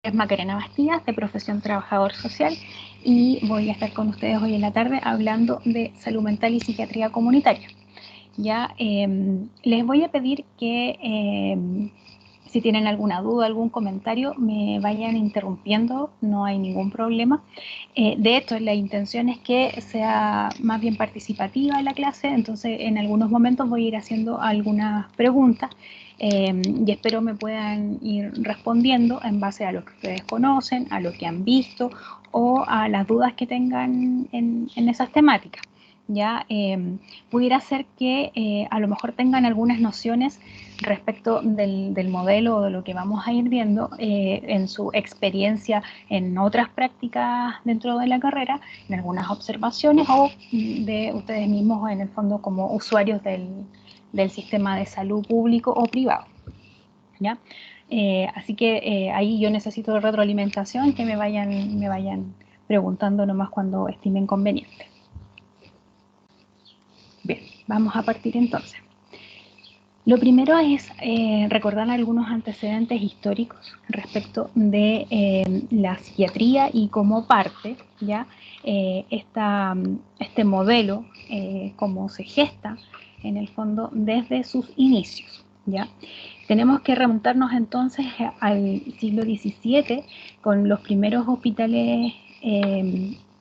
Es Macarena Bastías, de profesión trabajador social, y voy a estar con ustedes hoy en la tarde hablando de salud mental y psiquiatría comunitaria. Ya les voy a pedir que si tienen alguna duda, algún comentario, me vayan interrumpiendo, no hay ningún problema. De hecho, la intención es que sea más bien participativa la clase, entonces en algunos momentos voy a ir haciendo algunas preguntas y espero me puedan ir respondiendo en base a lo que ustedes conocen, a lo que han visto o a las dudas que tengan en esas temáticas. Ya pudiera ser que a lo mejor tengan algunas nociones respecto del modelo o de lo que vamos a ir viendo en su experiencia en otras prácticas dentro de la carrera, en algunas observaciones o de ustedes mismos en el fondo como usuarios del sistema de salud público o privado. ¿Ya? Así que ahí yo necesito retroalimentación, que me vayan preguntando nomás cuando estimen conveniente. Bien, vamos a partir entonces. Lo primero es recordar algunos antecedentes históricos respecto de la psiquiatría y cómo parte ya este modelo, cómo se gesta en el fondo desde sus inicios. ¿Ya? Tenemos que remontarnos entonces al siglo XVII con los primeros hospitales,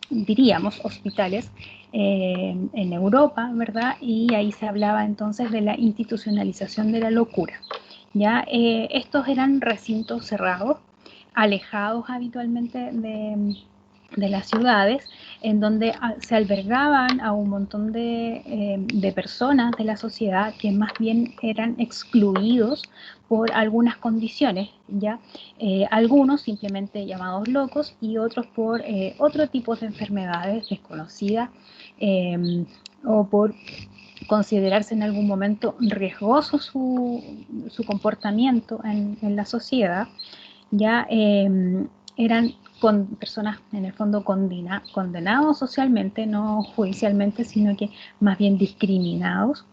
diríamos hospitales, en Europa, ¿verdad? Y ahí se hablaba entonces de la institucionalización de la locura. ¿Ya? Estos eran recintos cerrados, alejados habitualmente de las ciudades, en donde se albergaban a un montón de personas de la sociedad que más bien eran excluidos por algunas condiciones, ¿ya? Algunos simplemente llamados locos y otros por otro tipo de enfermedades desconocidas o por considerarse en algún momento riesgoso su comportamiento en la sociedad, ya eran con personas en el fondo condenados socialmente, no judicialmente, sino que más bien discriminados.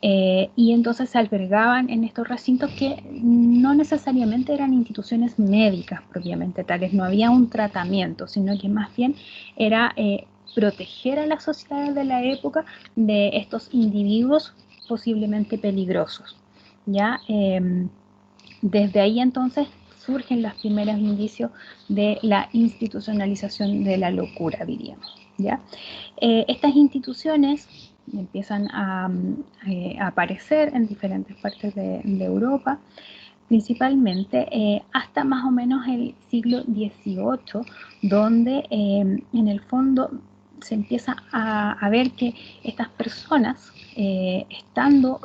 Y entonces se albergaban en estos recintos que no necesariamente eran instituciones médicas propiamente tales, no había un tratamiento, sino que más bien era proteger a las sociedades de la época de estos individuos posiblemente peligrosos. ¿Ya? Desde ahí entonces surgen los primeros indicios de la institucionalización de la locura, diríamos. ¿Ya? Estas instituciones empiezan a aparecer en diferentes partes de Europa, principalmente hasta más o menos el siglo XVIII, donde en el fondo se empieza a ver que estas personas, estando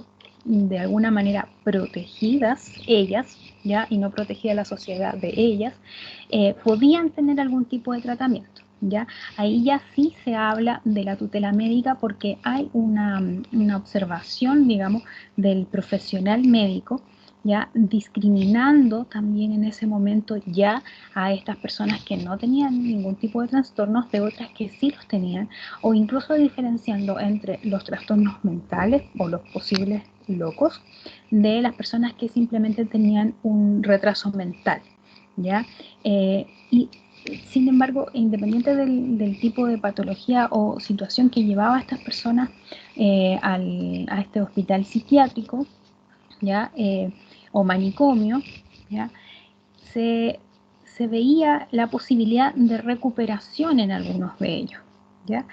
de alguna manera protegidas ellas, ¿ya? Y no protegida la sociedad de ellas, podían tener algún tipo de tratamiento. ¿Ya? Ahí ya sí se habla de la tutela médica porque hay una observación, digamos, del profesional médico, ya discriminando también en ese momento ya a estas personas que no tenían ningún tipo de trastornos de otras que sí los tenían, o incluso diferenciando entre los trastornos mentales o los posibles locos de las personas que simplemente tenían un retraso mental, ¿ya? Y sin embargo, independiente del tipo de patología o situación que llevaba a estas personas a este hospital psiquiátrico, ¿ya? O manicomio, ¿ya? Se, se veía la posibilidad de recuperación en algunos de ellos. ¿Ya?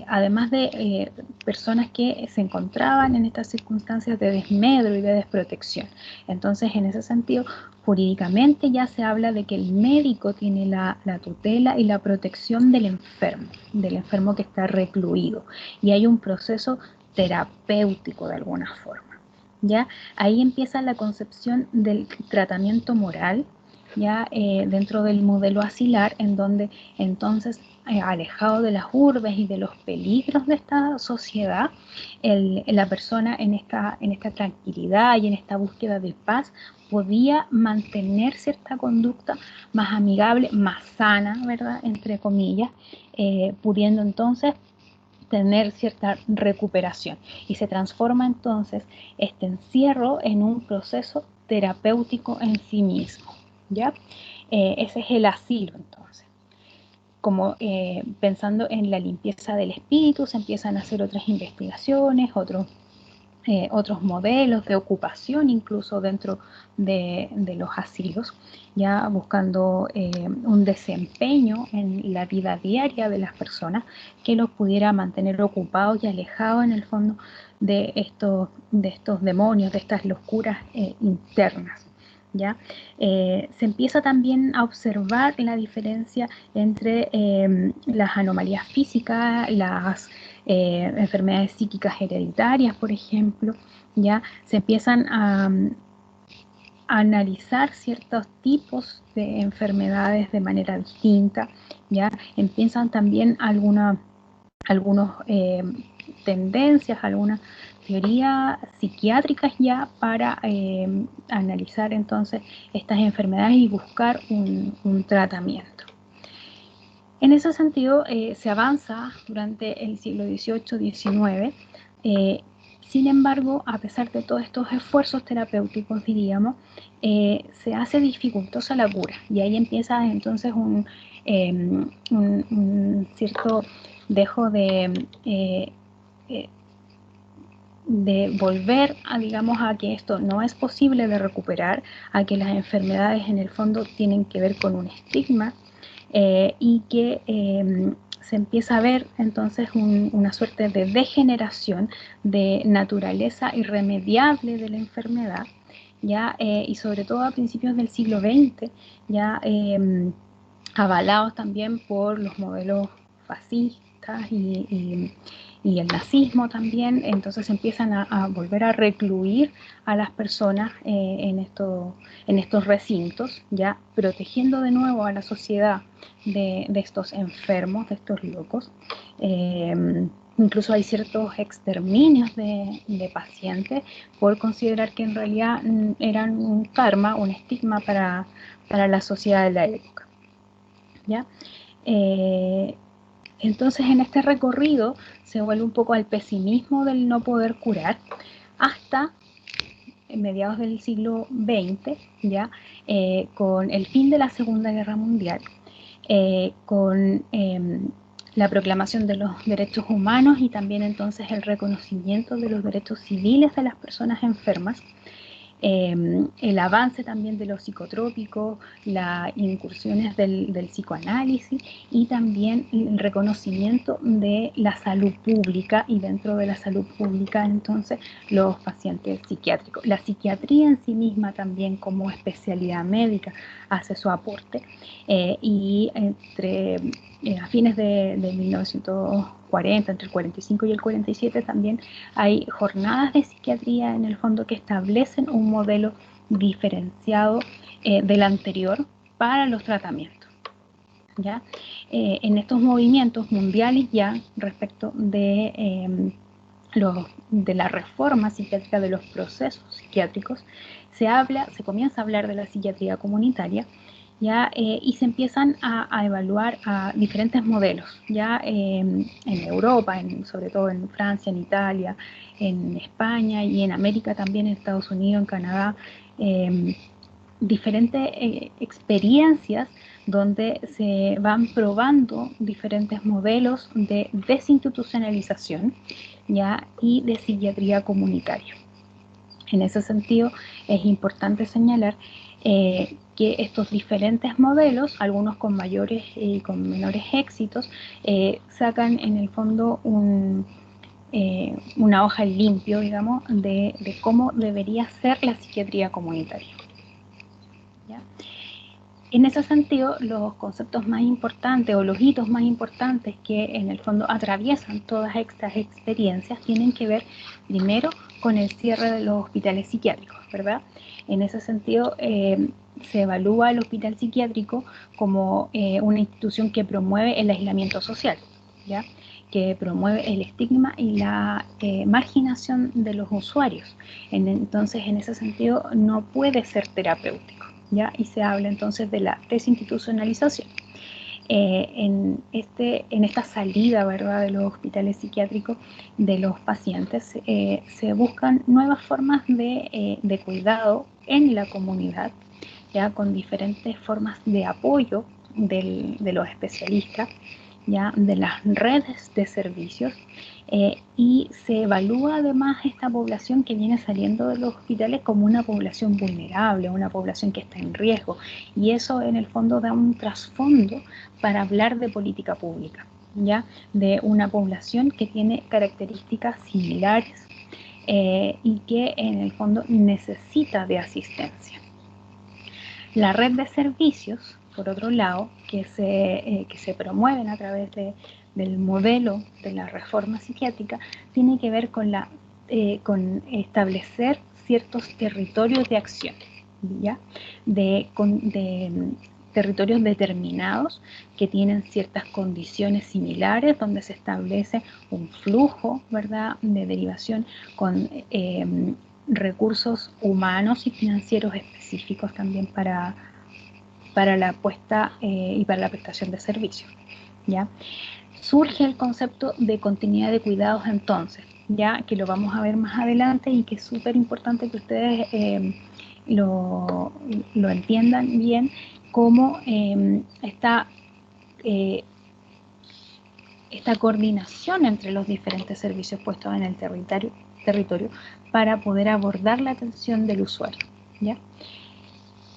Además de personas que se encontraban en estas circunstancias de desmedro y de desprotección. Entonces, en ese sentido, jurídicamente ya se habla de que el médico tiene la tutela y la protección del enfermo que está recluido. Y hay un proceso terapéutico de alguna forma. ¿Ya? Ahí empieza la concepción del tratamiento moral, ya dentro del modelo asilar, en donde entonces, alejado de las urbes y de los peligros de esta sociedad, la persona en esta tranquilidad y en esta búsqueda de paz podía mantener cierta conducta más amigable, más sana, ¿verdad? Entre comillas, pudiendo entonces tener cierta recuperación y se transforma entonces este encierro en un proceso terapéutico en sí mismo. ¿ya? Ese es el asilo, entonces. Como pensando en la limpieza del espíritu, se empiezan a hacer otras investigaciones, otros modelos de ocupación incluso dentro de los asilos, ya buscando un desempeño en la vida diaria de las personas que los pudiera mantener ocupados y alejados en el fondo de estos demonios, de estas locuras internas. ¿Ya? Se empieza también a observar la diferencia entre las anomalías físicas, las enfermedades psíquicas hereditarias, por ejemplo, ya se empiezan a analizar ciertos tipos de enfermedades de manera distinta, ya empiezan también algunas tendencias, algunas teorías psiquiátricas ya para analizar entonces estas enfermedades y buscar un tratamiento. En ese sentido, se avanza durante el siglo XVIII-XIX. Sin embargo, a pesar de todos estos esfuerzos terapéuticos, diríamos, se hace dificultosa la cura. Y ahí empieza entonces un cierto dejo de volver a, digamos, a que esto no es posible de recuperar, a que las enfermedades en el fondo tienen que ver con un estigma, y que se empieza a ver entonces una suerte de degeneración de naturaleza irremediable de la enfermedad, ya, y sobre todo a principios del siglo XX, ya avalados también por los modelos fascistas y el nazismo también, entonces empiezan a volver a recluir a las personas en estos recintos, ya protegiendo de nuevo a la sociedad de estos enfermos, de estos locos. Incluso hay ciertos exterminios de pacientes por considerar que en realidad eran un karma, un estigma para la sociedad de la época, ¿ya? Entonces en este recorrido se vuelve un poco al pesimismo del no poder curar hasta mediados del siglo XX, ya con el fin de la Segunda Guerra Mundial, con la proclamación de los derechos humanos y también entonces el reconocimiento de los derechos civiles de las personas enfermas, el avance también de los psicotrópicos, las incursiones del psicoanálisis y también el reconocimiento de la salud pública, y dentro de la salud pública entonces los pacientes psiquiátricos. La psiquiatría en sí misma también como especialidad médica hace su aporte, y a fines de 1940, entre el 45 y el 47 también hay jornadas de psiquiatría en el fondo que establecen un modelo diferenciado del anterior para los tratamientos, ¿ya? En estos movimientos mundiales ya respecto de la reforma psiquiátrica, de los procesos psiquiátricos, se comienza a hablar de la psiquiatría comunitaria, ¿ya? Y se empiezan a evaluar a diferentes modelos, ya en Europa, sobre todo en Francia, en Italia, en España y en América también, en Estados Unidos, en Canadá, diferentes experiencias donde se van probando diferentes modelos de desinstitucionalización, ¿ya? Y de psiquiatría comunitaria. En ese sentido, es importante señalar que estos diferentes modelos, algunos con mayores y con menores éxitos, sacan en el fondo una hoja en limpio, digamos, de cómo debería ser la psiquiatría comunitaria, ¿ya? En ese sentido, los conceptos más importantes o los hitos más importantes que en el fondo atraviesan todas estas experiencias tienen que ver primero con el cierre de los hospitales psiquiátricos, ¿verdad? En ese sentido, se evalúa el hospital psiquiátrico como una institución que promueve el aislamiento social, ¿ya? Que promueve el estigma y la marginación de los usuarios. Entonces, en ese sentido, no puede ser terapéutico, ¿ya? Y se habla entonces de la desinstitucionalización. En esta salida, ¿verdad?, de los hospitales psiquiátricos de los pacientes, se buscan nuevas formas de cuidado en la comunidad, ya con diferentes formas de apoyo de los especialistas, ya de las redes de servicios, y se evalúa además esta población que viene saliendo de los hospitales como una población vulnerable, una población que está en riesgo, y eso en el fondo da un trasfondo para hablar de política pública, ya de una población que tiene características similares y que en el fondo necesita de asistencia. La red de servicios, por otro lado, que se promueven a través del modelo de la reforma psiquiátrica, tiene que ver con establecer ciertos territorios de acción, ¿ya? De territorios determinados que tienen ciertas condiciones similares, donde se establece un flujo, ¿verdad?, de derivación con recursos humanos y financieros específicos también para la puesta y para la prestación de servicios, ¿ya? Surge el concepto de continuidad de cuidados entonces, ya que lo vamos a ver más adelante y que es súper importante que ustedes lo entiendan bien, cómo esta coordinación entre los diferentes servicios puestos en el territorio para poder abordar la atención del usuario, ¿ya?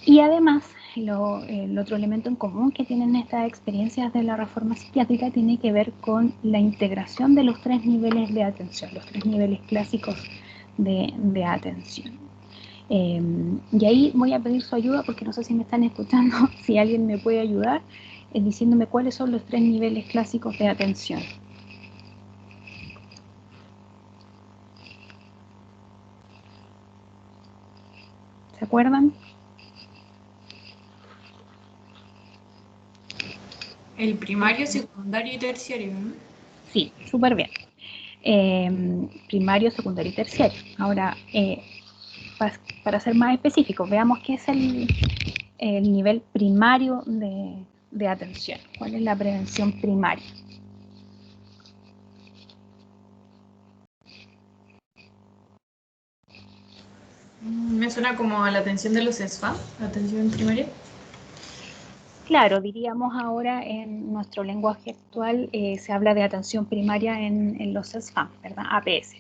Y además, el otro elemento en común que tienen estas experiencias de la reforma psiquiátrica tiene que ver con la integración de los 3 niveles de atención, los 3 niveles clásicos de atención. Y ahí voy a pedir su ayuda porque no sé si me están escuchando, si alguien me puede ayudar diciéndome cuáles son los 3 niveles clásicos de atención. ¿Se acuerdan? El primario, secundario y terciario, ¿no? Sí, súper bien. Primario, secundario y terciario. Ahora, para ser más específicos, veamos qué es el nivel primario de atención. ¿Cuál es la prevención primaria? Me suena como a la atención de los SFA, la atención primaria. Claro, diríamos ahora en nuestro lenguaje actual se habla de atención primaria en los SFAM, ¿verdad? APS.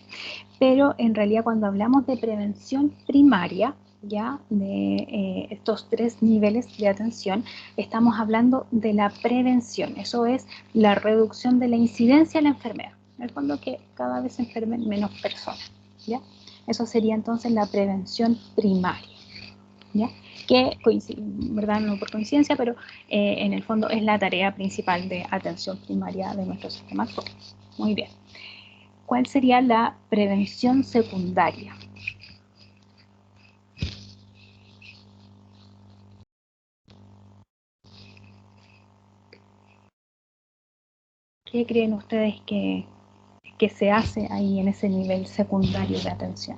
Pero en realidad cuando hablamos de prevención primaria, ya de estos 3 niveles de atención, estamos hablando de la prevención. Eso es la reducción de la incidencia de la enfermedad. En el fondo que cada vez se enfermen menos personas, ¿ya? Eso sería entonces la prevención primaria, ¿ya? Que, ¿verdad? No por coincidencia, pero en el fondo es la tarea principal de atención primaria de nuestro sistema actual. Muy bien. ¿Cuál sería la prevención secundaria? ¿Qué creen ustedes que se hace ahí en ese nivel secundario de atención?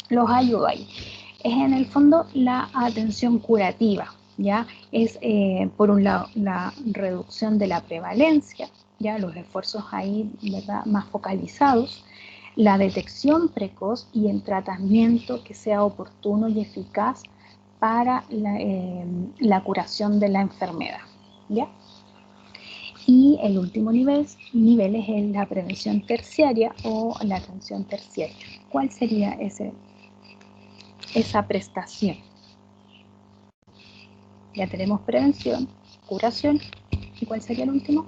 Los ayudo ahí. Es en el fondo la atención curativa, ¿ya? Es por un lado la reducción de la prevalencia, ¿ya? Los esfuerzos ahí, ¿verdad?, más focalizados, la detección precoz y el tratamiento que sea oportuno y eficaz para la curación de la enfermedad, ¿ya? Y el último nivel es la prevención terciaria o la atención terciaria. ¿Cuál sería esa prestación? Ya tenemos prevención, curación, ¿y cuál sería el último?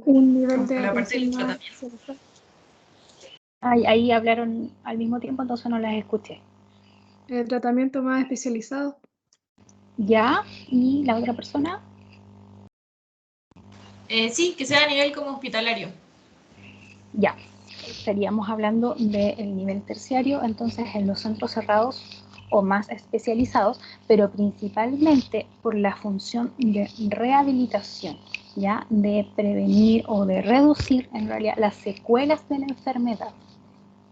Un nivel de La parte del atención más tratamiento. central. Ahí hablaron al mismo tiempo, entonces no las escuché. El tratamiento más especializado. ¿Ya? ¿Y la otra persona? Sí, que sea a nivel como hospitalario. Ya. Estaríamos hablando del nivel terciario, entonces en los centros cerrados o más especializados, pero principalmente por la función de rehabilitación, ¿ya? De prevenir o de reducir en realidad las secuelas de la enfermedad,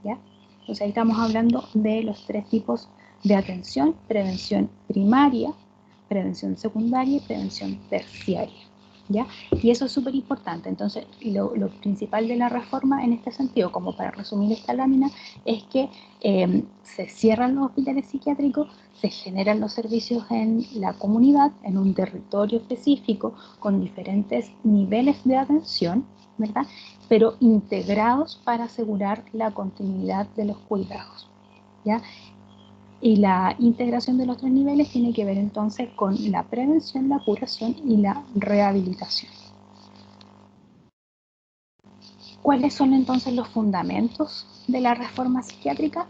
¿ya? Entonces ahí estamos hablando de los 3 tipos de atención: prevención primaria, prevención secundaria y prevención terciaria, ¿ya? Y eso es súper importante. Entonces, lo principal de la reforma en este sentido, como para resumir esta lámina, es que se cierran los hospitales psiquiátricos, se generan los servicios en la comunidad, en un territorio específico, con diferentes niveles de atención, ¿verdad? Pero integrados para asegurar la continuidad de los cuidados, ¿ya? Y la integración de los tres niveles tiene que ver entonces con la prevención, la curación y la rehabilitación. ¿Cuáles son entonces los fundamentos de la reforma psiquiátrica?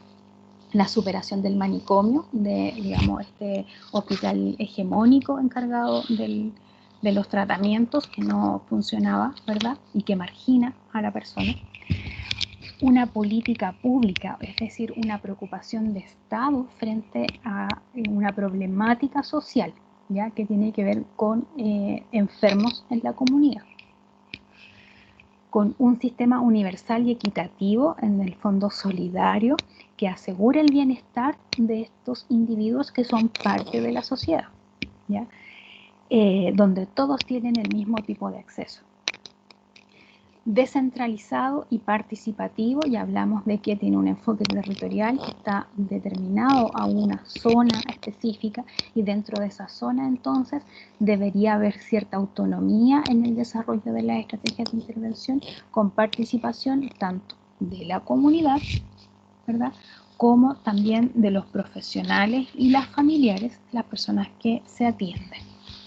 La superación del manicomio, de, digamos, este hospital hegemónico encargado de los tratamientos que no funcionaba, ¿verdad? Y que margina a la persona. Una política pública, es decir, una preocupación de Estado frente a una problemática social, ¿ya? Que tiene que ver con enfermos en la comunidad. Con un sistema universal y equitativo, en el fondo solidario, que asegure el bienestar de estos individuos que son parte de la sociedad, ¿ya? Donde todos tienen el mismo tipo de acceso. Descentralizado y participativo, y hablamos de que tiene un enfoque territorial, está determinado a una zona específica, y dentro de esa zona entonces debería haber cierta autonomía en el desarrollo de las estrategias de intervención, con participación tanto de la comunidad, ¿verdad?, como también de los profesionales y las familiares, las personas que se atienden,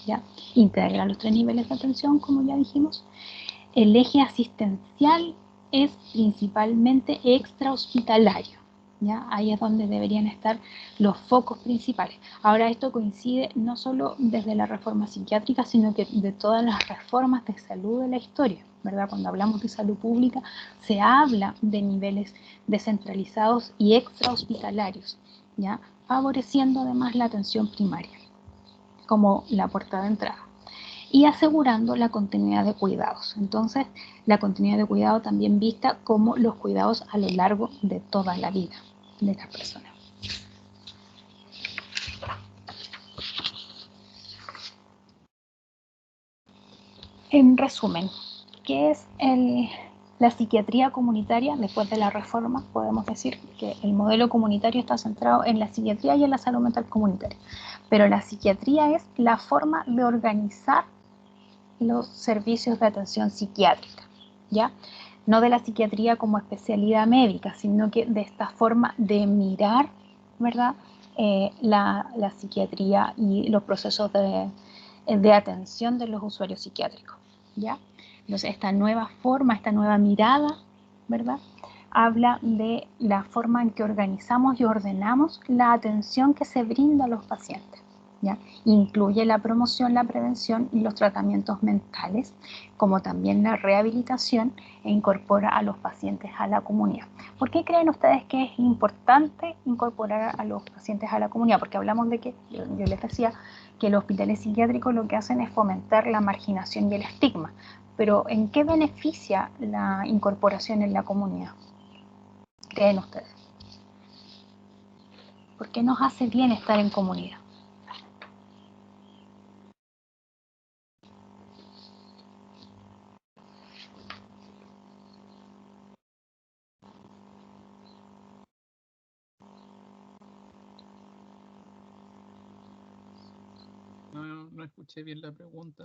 ¿ya? Integra los tres niveles de atención, como ya dijimos. El eje asistencial es principalmente extrahospitalario, ¿ya? Ahí es donde deberían estar los focos principales. Ahora, esto coincide no solo desde la reforma psiquiátrica, sino que de todas las reformas de salud de la historia, ¿verdad? Cuando hablamos de salud pública, se habla de niveles descentralizados y extrahospitalarios, ¿ya? Favoreciendo además la atención primaria como la puerta de entrada y asegurando la continuidad de cuidados. Entonces, la continuidad de cuidado también vista como los cuidados a lo largo de toda la vida de las personas. En resumen, ¿qué es la psiquiatría comunitaria? Después de la reforma, podemos decir que el modelo comunitario está centrado en la psiquiatría y en la salud mental comunitaria. Pero la psiquiatría es la forma de organizar los servicios de atención psiquiátrica, ¿ya? No de la psiquiatría como especialidad médica, sino que de esta forma de mirar, ¿verdad?, la psiquiatría y los procesos de atención de los usuarios psiquiátricos, ¿ya? Entonces, esta nueva forma, esta nueva mirada, ¿verdad?, habla de la forma en que organizamos y ordenamos la atención que se brinda a los pacientes, ¿ya? Incluye la promoción, la prevención y los tratamientos mentales, como también la rehabilitación, e incorpora a los pacientes a la comunidad. ¿Por qué creen ustedes que es importante incorporar a los pacientes a la comunidad? Porque hablamos de que, yo les decía, que los hospitales psiquiátricos lo que hacen es fomentar la marginación y el estigma. Pero ¿en qué beneficia la incorporación en la comunidad? ¿Creen ustedes? ¿Por qué nos hace bien estar en comunidad? No escuché bien la pregunta.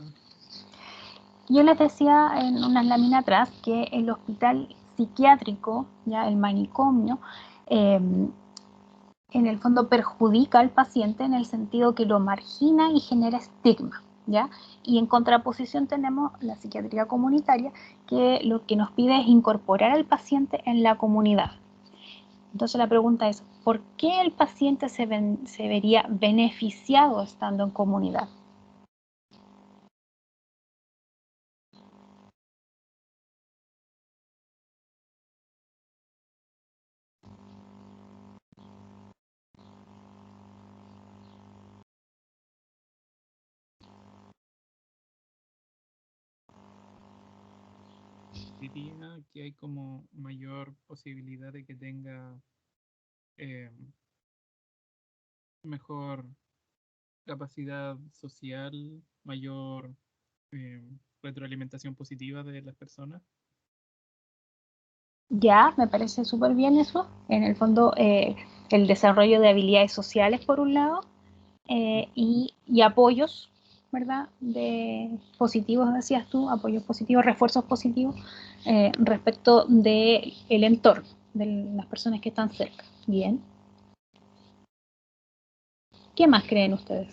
Yo les decía en una lámina atrás que el hospital psiquiátrico, ya el manicomio, en el fondo perjudica al paciente en el sentido que lo margina y genera estigma, ¿ya? Y en contraposición tenemos la psiquiatría comunitaria, que lo que nos pide es incorporar al paciente en la comunidad. Entonces la pregunta es, ¿por qué el paciente se vería beneficiado estando en comunidad? Diría que hay como mayor posibilidad de que tenga mejor capacidad social, mayor retroalimentación positiva de las personas. Ya, me parece súper bien eso. En el fondo, el desarrollo de habilidades sociales, por un lado, y apoyos, ¿verdad? De positivos, decías tú, apoyos positivos, refuerzos positivos respecto del entorno, de las personas que están cerca. Bien. ¿Qué más creen ustedes?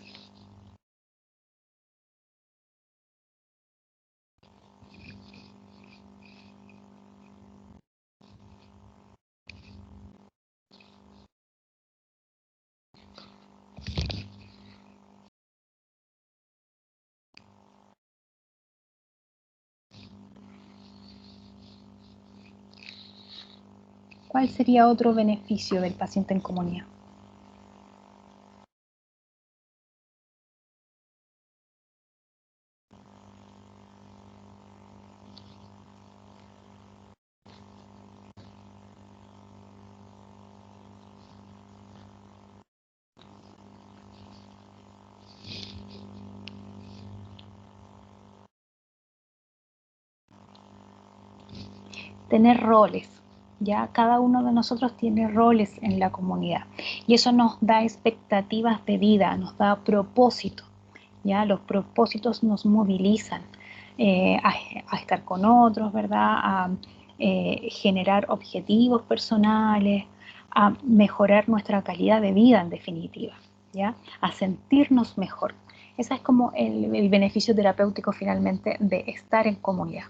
¿Cuál sería otro beneficio del paciente en comunidad? Tener roles, ya cada uno de nosotros tiene roles en la comunidad y eso nos da expectativas de vida, nos da propósito, ya los propósitos nos movilizan a estar con otros, ¿verdad? A generar objetivos personales, a mejorar nuestra calidad de vida en definitiva, ya, a sentirnos mejor. Ese es como el beneficio terapéutico finalmente de estar en comunidad.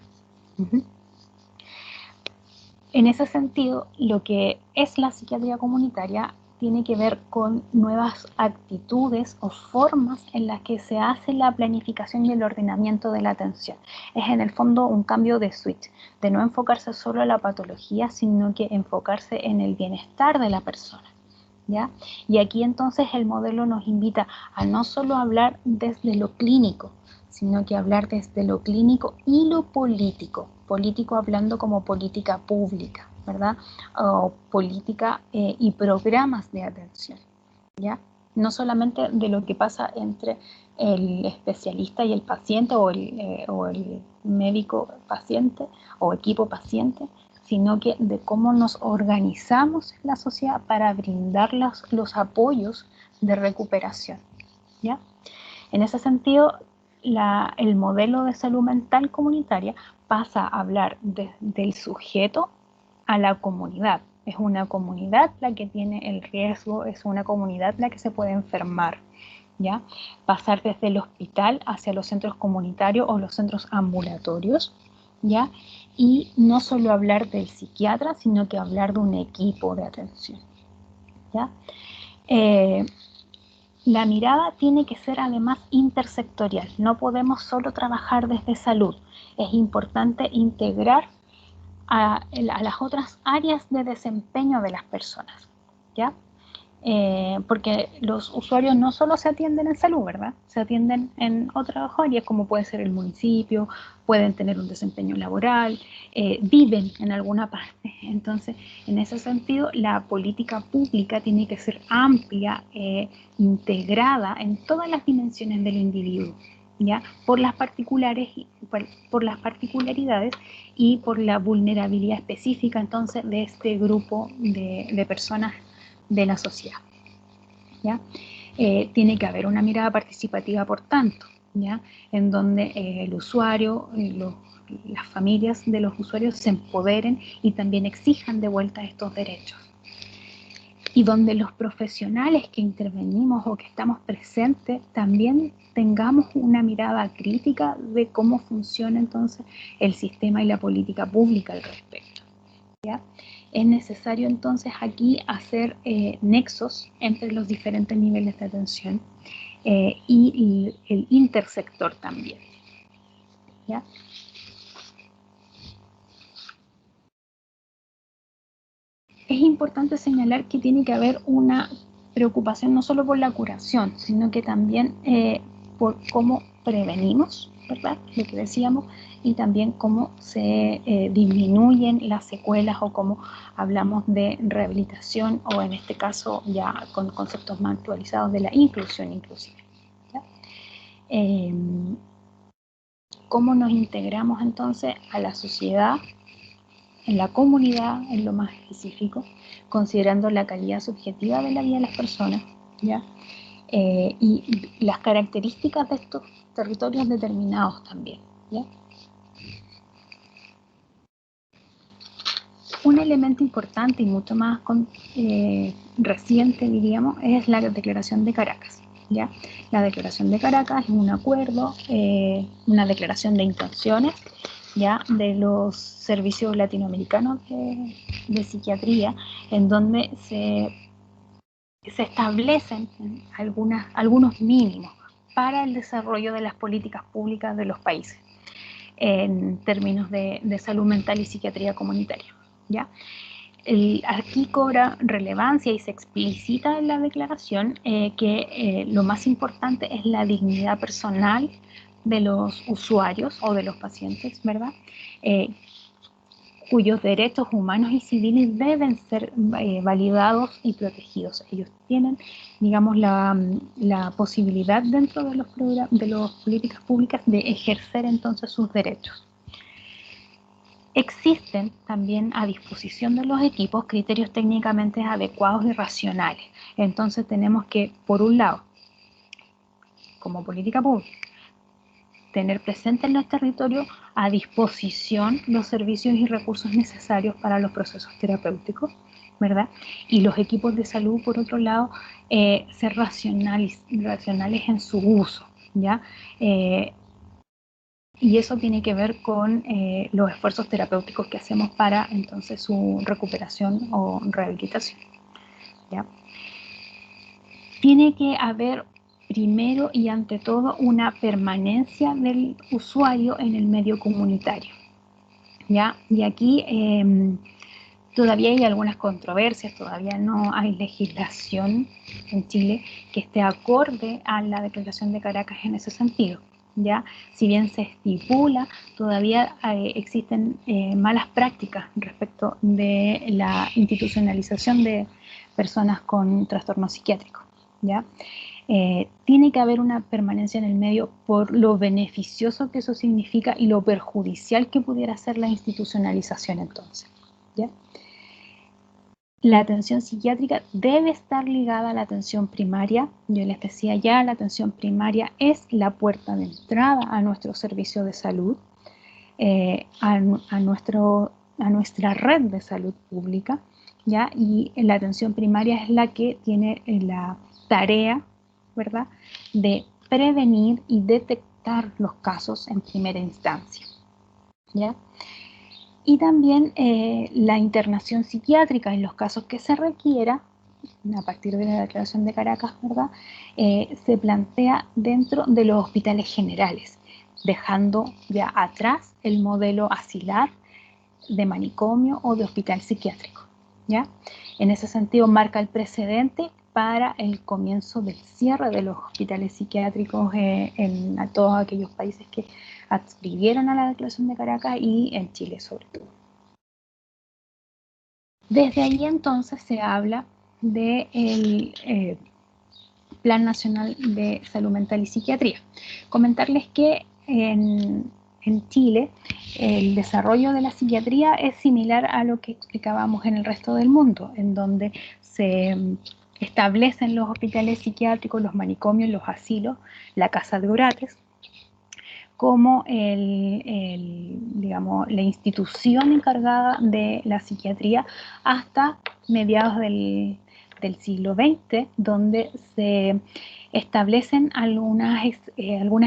En ese sentido, lo que es la psiquiatría comunitaria tiene que ver con nuevas actitudes o formas en las que se hace la planificación y el ordenamiento de la atención. Es en el fondo un cambio de switch, de no enfocarse solo en la patología, sino que enfocarse en el bienestar de la persona, ¿ya? Y aquí entonces el modelo nos invita a no solo hablar desde lo clínico, sino que hablar desde lo clínico y lo político. Político hablando como política pública, ¿verdad? O política y programas de atención, ¿ya? No solamente de lo que pasa entre el especialista y el paciente o el médico paciente o equipo paciente, sino que de cómo nos organizamos en la sociedad para brindar los apoyos de recuperación, ¿ya? En ese sentido, el modelo de salud mental comunitaria pasa a hablar del sujeto a la comunidad. Es una comunidad la que tiene el riesgo, es una comunidad la que se puede enfermar, ¿ya? Pasar desde el hospital hacia los centros comunitarios o los centros ambulatorios, ¿ya? Y no solo hablar del psiquiatra, sino que hablar de un equipo de atención, ¿ya? La mirada tiene que ser además intersectorial, no podemos solo trabajar desde salud, es importante integrar a las otras áreas de desempeño de las personas, ¿ya? Porque los usuarios no solo se atienden en salud, ¿verdad? Se atienden en otras áreas como puede ser el municipio, pueden tener un desempeño laboral, viven en alguna parte. Entonces, en ese sentido, la política pública tiene que ser amplia, integrada en todas las dimensiones del individuo, ¿ya? Por las particularidades y por la vulnerabilidad específica entonces de este grupo de personas de la sociedad, ¿ya? Tiene que haber una mirada participativa, por tanto, ¿ya? En donde el usuario, las familias de los usuarios se empoderen y también exijan de vuelta estos derechos. Y donde los profesionales que intervenimos o que estamos presentes también tengamos una mirada crítica de cómo funciona entonces el sistema y la política pública al respecto, ¿ya? Es necesario entonces aquí hacer nexos entre los diferentes niveles de atención y el intersector también, ¿ya? Es importante señalar que tiene que haber una preocupación no solo por la curación, sino que también por cómo prevenimos, ¿verdad? Lo que decíamos, y también cómo se disminuyen las secuelas o cómo hablamos de rehabilitación o en este caso ya con conceptos más actualizados de la inclusión inclusive, ¿Cómo nos integramos entonces a la sociedad, en la comunidad, en lo más específico, considerando la calidad subjetiva de la vida de las personas, ¿ya? Y las características de estos territorios determinados también, ¿ya? Un elemento importante y mucho más reciente, diríamos, es la Declaración de Caracas, ¿ya? La Declaración de Caracas es un acuerdo, una declaración de intenciones, ¿ya? De los servicios latinoamericanos de psiquiatría, en donde se establecen algunos mínimos para el desarrollo de las políticas públicas de los países en términos de salud mental y psiquiatría comunitaria, ¿ya? Aquí cobra relevancia y se explicita en la declaración que lo más importante es la dignidad personal de los usuarios o de los pacientes, ¿verdad? Cuyos derechos humanos y civiles deben ser validados y protegidos. Ellos tienen, digamos, la posibilidad dentro de las políticas públicas de ejercer entonces sus derechos. Existen también a disposición de los equipos criterios técnicamente adecuados y racionales. Entonces tenemos que, por un lado, como política pública, tener presente en los territorios a disposición los servicios y recursos necesarios para los procesos terapéuticos, ¿verdad? Y los equipos de salud, por otro lado, ser racionales en su uso, ¿ya? Y eso tiene que ver con los esfuerzos terapéuticos que hacemos para entonces su recuperación o rehabilitación, ¿ya? Tiene que haber primero y ante todo una permanencia del usuario en el medio comunitario, ¿ya? Y aquí todavía hay algunas controversias, todavía no hay legislación en Chile que esté acorde a la Declaración de Caracas en ese sentido, ¿ya? Si bien se estipula, todavía existen malas prácticas respecto de la institucionalización de personas con trastornos psiquiátricos, ¿ya? Tiene que haber una permanencia en el medio por lo beneficioso que eso significa y lo perjudicial que pudiera ser la institucionalización entonces, ¿ya? La atención psiquiátrica debe estar ligada a la atención primaria. Yo les decía ya, la atención primaria es la puerta de entrada a nuestro servicio de salud, a nuestra red de salud pública, ¿ya? Y la atención primaria es la que tiene la tarea, ¿verdad?, de prevenir y detectar los casos en primera instancia, ¿ya? Y también la internación psiquiátrica en los casos que se requiera, a partir de la Declaración de Caracas, ¿verdad?, se plantea dentro de los hospitales generales, dejando ya atrás el modelo asilar de manicomio o de hospital psiquiátrico, ¿ya? En ese sentido marca el precedente para el comienzo del cierre de los hospitales psiquiátricos en todos aquellos países que adscribieron a la Declaración de Caracas y en Chile sobre todo. Desde ahí entonces se habla del Plan Nacional de Salud Mental y Psiquiatría. Comentarles que en Chile el desarrollo de la psiquiatría es similar a lo que explicábamos en el resto del mundo, en donde se establecen los hospitales psiquiátricos, los manicomios, los asilos, la casa de Urates, como digamos, la institución encargada de la psiquiatría hasta mediados del siglo XX, donde se establecen algunas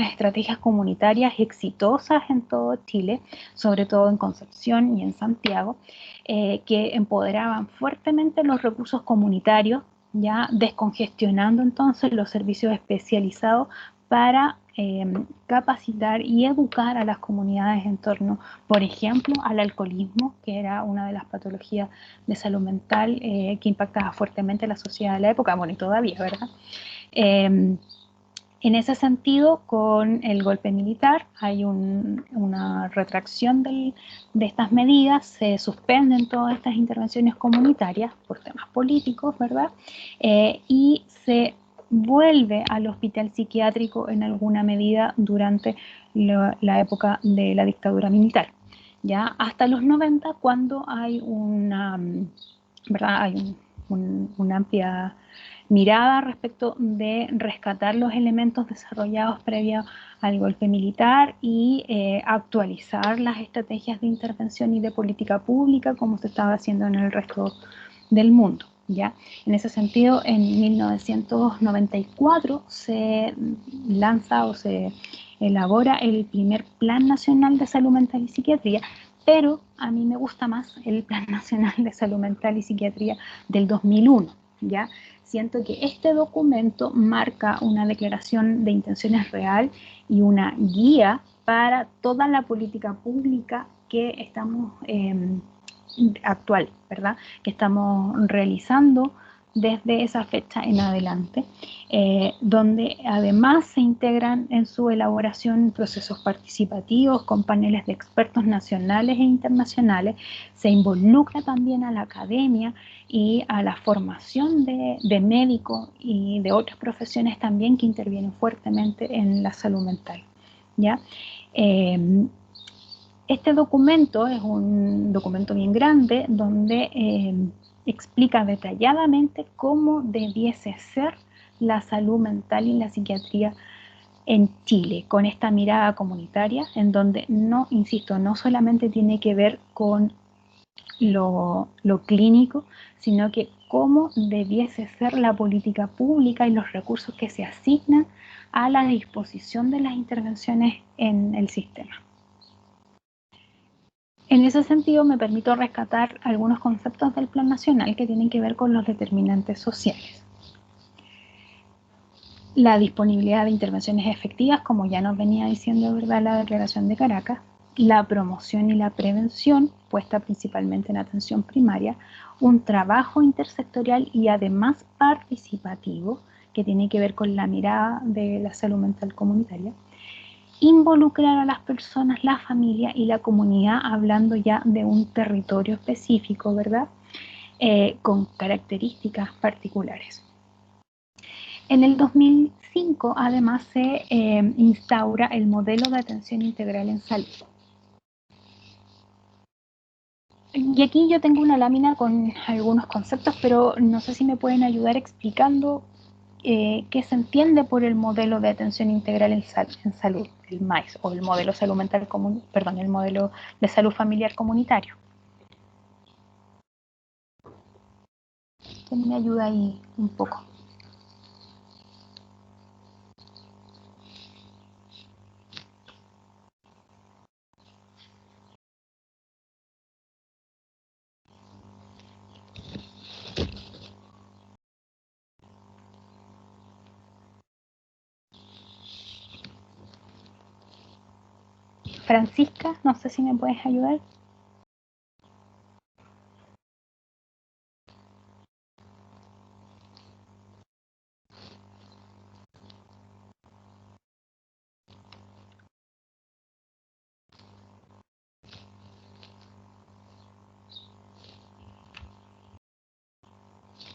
estrategias comunitarias exitosas en todo Chile, sobre todo en Concepción y en Santiago, que empoderaban fuertemente los recursos comunitarios, ya descongestionando entonces los servicios especializados para capacitar y educar a las comunidades en torno, por ejemplo, al alcoholismo, que era una de las patologías de salud mental que impactaba fuertemente a la sociedad de la época, bueno, y todavía, ¿verdad? En ese sentido, con el golpe militar hay una retracción de estas medidas, se suspenden todas estas intervenciones comunitarias por temas políticos, ¿verdad? Y se vuelve al hospital psiquiátrico en alguna medida durante la época de la dictadura militar, ¿ya? Hasta los 90, cuando hay una, ¿verdad? Hay una amplia mirada respecto de rescatar los elementos desarrollados previo al golpe militar y actualizar las estrategias de intervención y de política pública como se estaba haciendo en el resto del mundo, ¿ya? En ese sentido, en 1994 se lanza o se elabora el primer Plan Nacional de Salud Mental y Psiquiatría, pero a mí me gusta más el Plan Nacional de Salud Mental y Psiquiatría del 2001, ¿ya? Siento que este documento marca una declaración de intenciones real y una guía para toda la política pública que estamos actual, ¿verdad? Que estamos realizando desde esa fecha en adelante, donde además se integran en su elaboración procesos participativos con paneles de expertos nacionales e internacionales, se involucra también a la academia y a la formación de médicos y de otras profesiones también que intervienen fuertemente en la salud mental, ¿ya? Este documento es un documento bien grande donde explica detalladamente cómo debiese ser la salud mental y la psiquiatría en Chile, con esta mirada comunitaria, en donde no, insisto, no solamente tiene que ver con lo clínico, sino que cómo debiese ser la política pública y los recursos que se asignan a la disposición de las intervenciones en el sistema. En ese sentido, me permito rescatar algunos conceptos del Plan Nacional que tienen que ver con los determinantes sociales. La disponibilidad de intervenciones efectivas, como ya nos venía diciendo, ¿verdad?, la Declaración de Caracas. La promoción y la prevención, puesta principalmente en atención primaria. Un trabajo intersectorial y además participativo, que tiene que ver con la mirada de la salud mental comunitaria. Involucrar a las personas, la familia y la comunidad, hablando ya de un territorio específico, ¿verdad? Con características particulares. En el 2005, además, se instaura el modelo de atención integral en salud. Y aquí yo tengo una lámina con algunos conceptos, pero no sé si me pueden ayudar explicando qué se entiende por el modelo de atención integral en salud, el MAIS, o el modelo salud mental el modelo de salud familiar comunitario. ¿Quién me ayuda ahí un poco? Francisca, no sé si me puedes ayudar.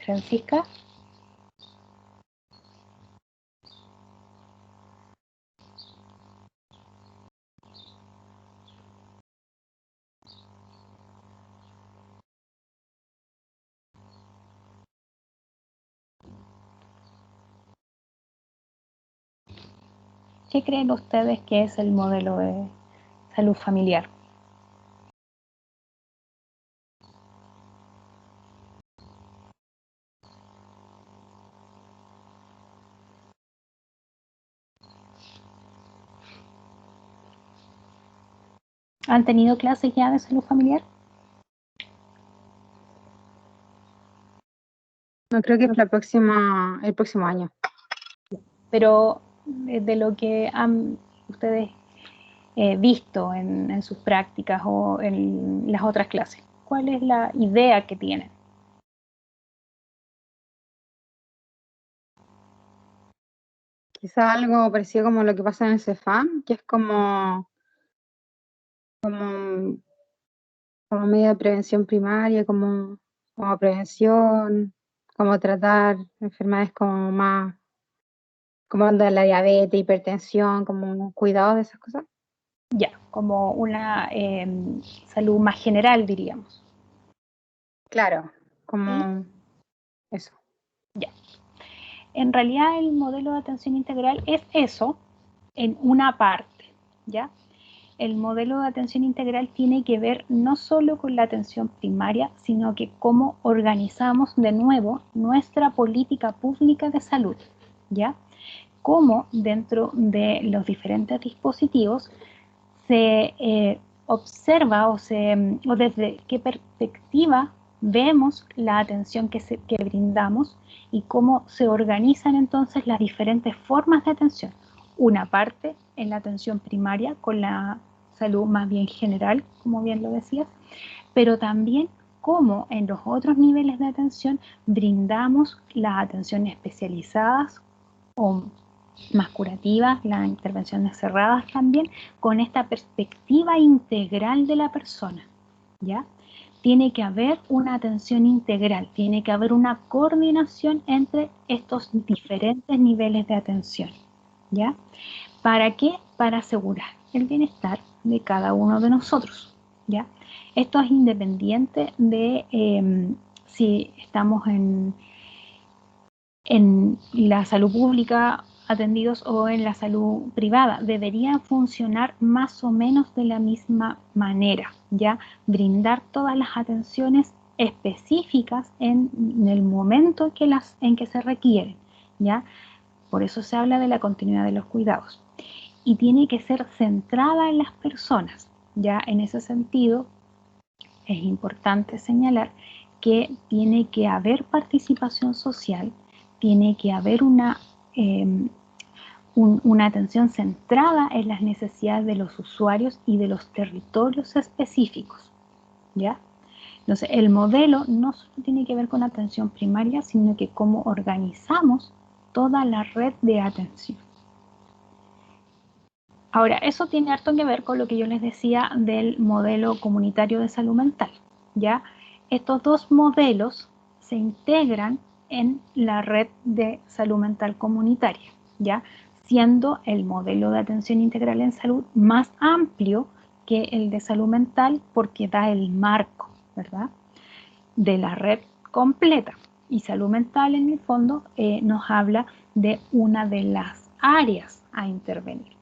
Francisca. ¿Qué creen ustedes que es el modelo de salud familiar? ¿Han tenido clases ya de salud familiar? No, creo que es el próximo año. Pero de lo que han ustedes visto en sus prácticas o en las otras clases, ¿cuál es la idea que tienen? Quizá algo parecido como lo que pasa en el CEFAM, que es como medida de prevención primaria, como prevención, como tratar enfermedades como más Como de la diabetes, hipertensión, como cuidado de esas cosas. Ya, como una salud más general, diríamos. Claro, ¿Sí? como eso. Ya. En realidad el modelo de atención integral es eso en una parte, ¿ya? El modelo de atención integral tiene que ver no solo con la atención primaria, sino que cómo organizamos de nuevo nuestra política pública de salud, ¿ya? Cómo dentro de los diferentes dispositivos se observa o desde qué perspectiva vemos la atención que brindamos y cómo se organizan entonces las diferentes formas de atención. Una parte en la atención primaria con la salud más bien general, como bien lo decías, pero también cómo en los otros niveles de atención brindamos las atenciones especializadas o más curativas, las intervenciones cerradas también, con esta perspectiva integral de la persona, ¿ya? Tiene que haber una atención integral, tiene que haber una coordinación entre estos diferentes niveles de atención, ¿ya? ¿Para qué? Para asegurar el bienestar de cada uno de nosotros, ¿ya? Esto es independiente de si estamos en la salud pública atendidos o en la salud privada. Deberían funcionar más o menos de la misma manera, ¿ya? Brindar todas las atenciones específicas en el momento en que se requieren, ¿ya? Por eso se habla de la continuidad de los cuidados. Y tiene que ser centrada en las personas, ¿ya? En ese sentido, es importante señalar que tiene que haber participación social, tiene que haber una atención centrada en las necesidades de los usuarios y de los territorios específicos, ¿ya? Entonces, el modelo no solo tiene que ver con atención primaria, sino que cómo organizamos toda la red de atención. Ahora, eso tiene harto que ver con lo que yo les decía del modelo comunitario de salud mental, ¿ya? Estos dos modelos se integran en la red de salud mental comunitaria, ¿ya? Siendo el modelo de atención integral en salud más amplio que el de salud mental porque da el marco, ¿verdad? De la red completa. Y salud mental, en el fondo, nos habla de una de las áreas a intervenir,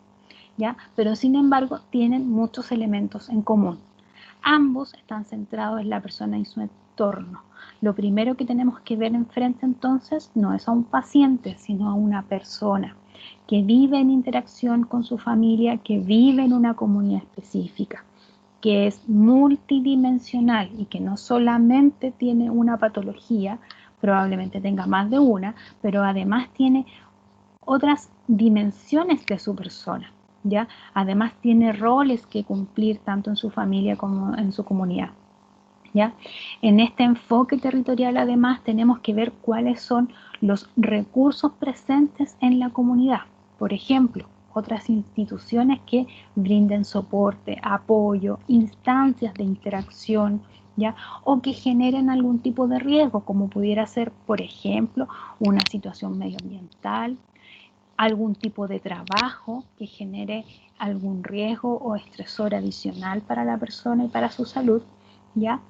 ¿ya? Pero sin embargo tienen muchos elementos en común. Ambos están centrados en la persona y su entorno. Lo primero que tenemos que ver enfrente entonces no es a un paciente, sino a una persona que vive en interacción con su familia, que vive en una comunidad específica, que es multidimensional y que no solamente tiene una patología, probablemente tenga más de una, pero además tiene otras dimensiones de su persona, ¿ya? Además tiene roles que cumplir tanto en su familia como en su comunidad, ¿ya? En este enfoque territorial además tenemos que ver cuáles son los recursos presentes en la comunidad. Por ejemplo, otras instituciones que brinden soporte, apoyo, instancias de interacción, ¿ya? O que generen algún tipo de riesgo, como pudiera ser, por ejemplo, una situación medioambiental, algún tipo de trabajo que genere algún riesgo o estresor adicional para la persona y para su salud, ¿ya?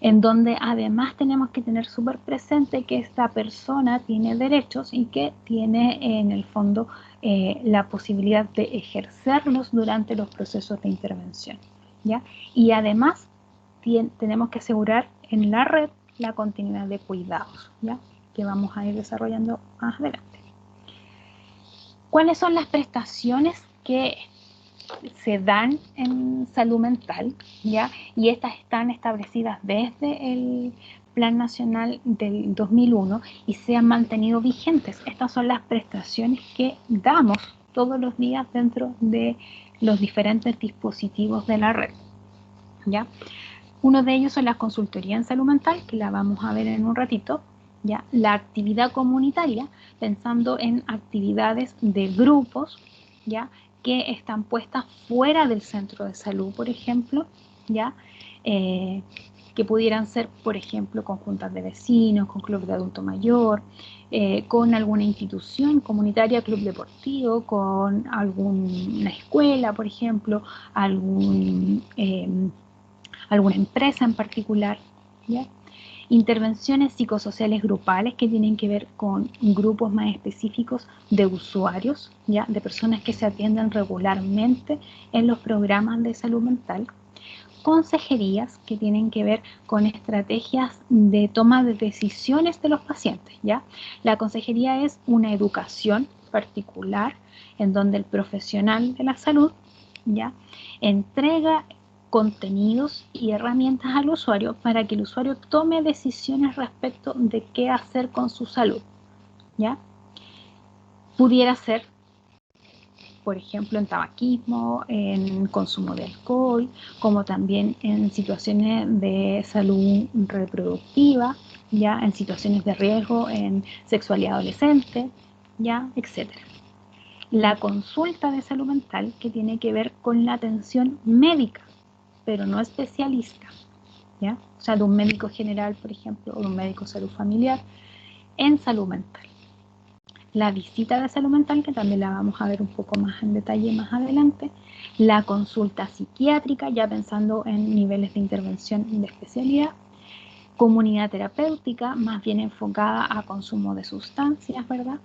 En donde además tenemos que tener súper presente que esta persona tiene derechos y que tiene en el fondo la posibilidad de ejercerlos durante los procesos de intervención, ¿ya? Y además tenemos que asegurar en la red la continuidad de cuidados, ¿ya? Que vamos a ir desarrollando más adelante. ¿Cuáles son las prestaciones que se dan en salud mental? ¿Ya? Y estas están establecidas desde el Plan Nacional del 2001 y se han mantenido vigentes. Estas son las prestaciones que damos todos los días dentro de los diferentes dispositivos de la red, ¿ya? Uno de ellos son las consultorías en salud mental, que la vamos a ver en un ratito, ¿ya? La actividad comunitaria, pensando en actividades de grupos, ¿ya? Que están puestas fuera del centro de salud, por ejemplo, ¿ya? que pudieran ser, por ejemplo, con juntas de vecinos, con club de adulto mayor, con alguna institución comunitaria, club deportivo, con alguna escuela, por ejemplo, alguna empresa en particular, ¿ya? Intervenciones psicosociales grupales que tienen que ver con grupos más específicos de usuarios, ¿ya? De personas que se atienden regularmente en los programas de salud mental. Consejerías que tienen que ver con estrategias de toma de decisiones de los pacientes, ¿ya? La consejería es una educación particular en donde el profesional de la salud, ¿ya? Entrega contenidos y herramientas al usuario para que el usuario tome decisiones respecto de qué hacer con su salud, ¿ya? Pudiera ser, por ejemplo, en tabaquismo, en consumo de alcohol, como también en situaciones de salud reproductiva, ya en situaciones de riesgo en sexualidad adolescente, ya, etcétera. La consulta de salud mental que tiene que ver con la atención médica, pero no especialista, ¿ya? O sea, de un médico general, por ejemplo, o de un médico de salud familiar en salud mental. La visita de salud mental, que también la vamos a ver un poco más en detalle más adelante. La consulta psiquiátrica, ya pensando en niveles de intervención de especialidad. Comunidad terapéutica, más bien enfocada a consumo de sustancias, ¿verdad?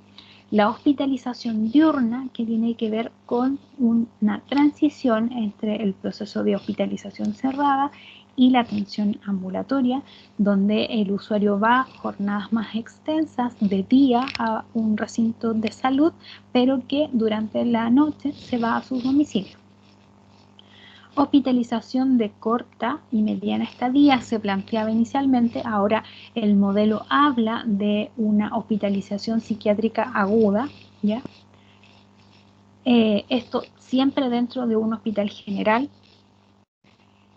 La hospitalización diurna, que tiene que ver con una transición entre el proceso de hospitalización cerrada y la atención ambulatoria, donde el usuario va a jornadas más extensas de día a un recinto de salud, pero que durante la noche se va a su domicilio. Hospitalización de corta y mediana estadía se planteaba inicialmente, ahora el modelo habla de una hospitalización psiquiátrica aguda, ¿ya? Esto siempre dentro de un hospital general.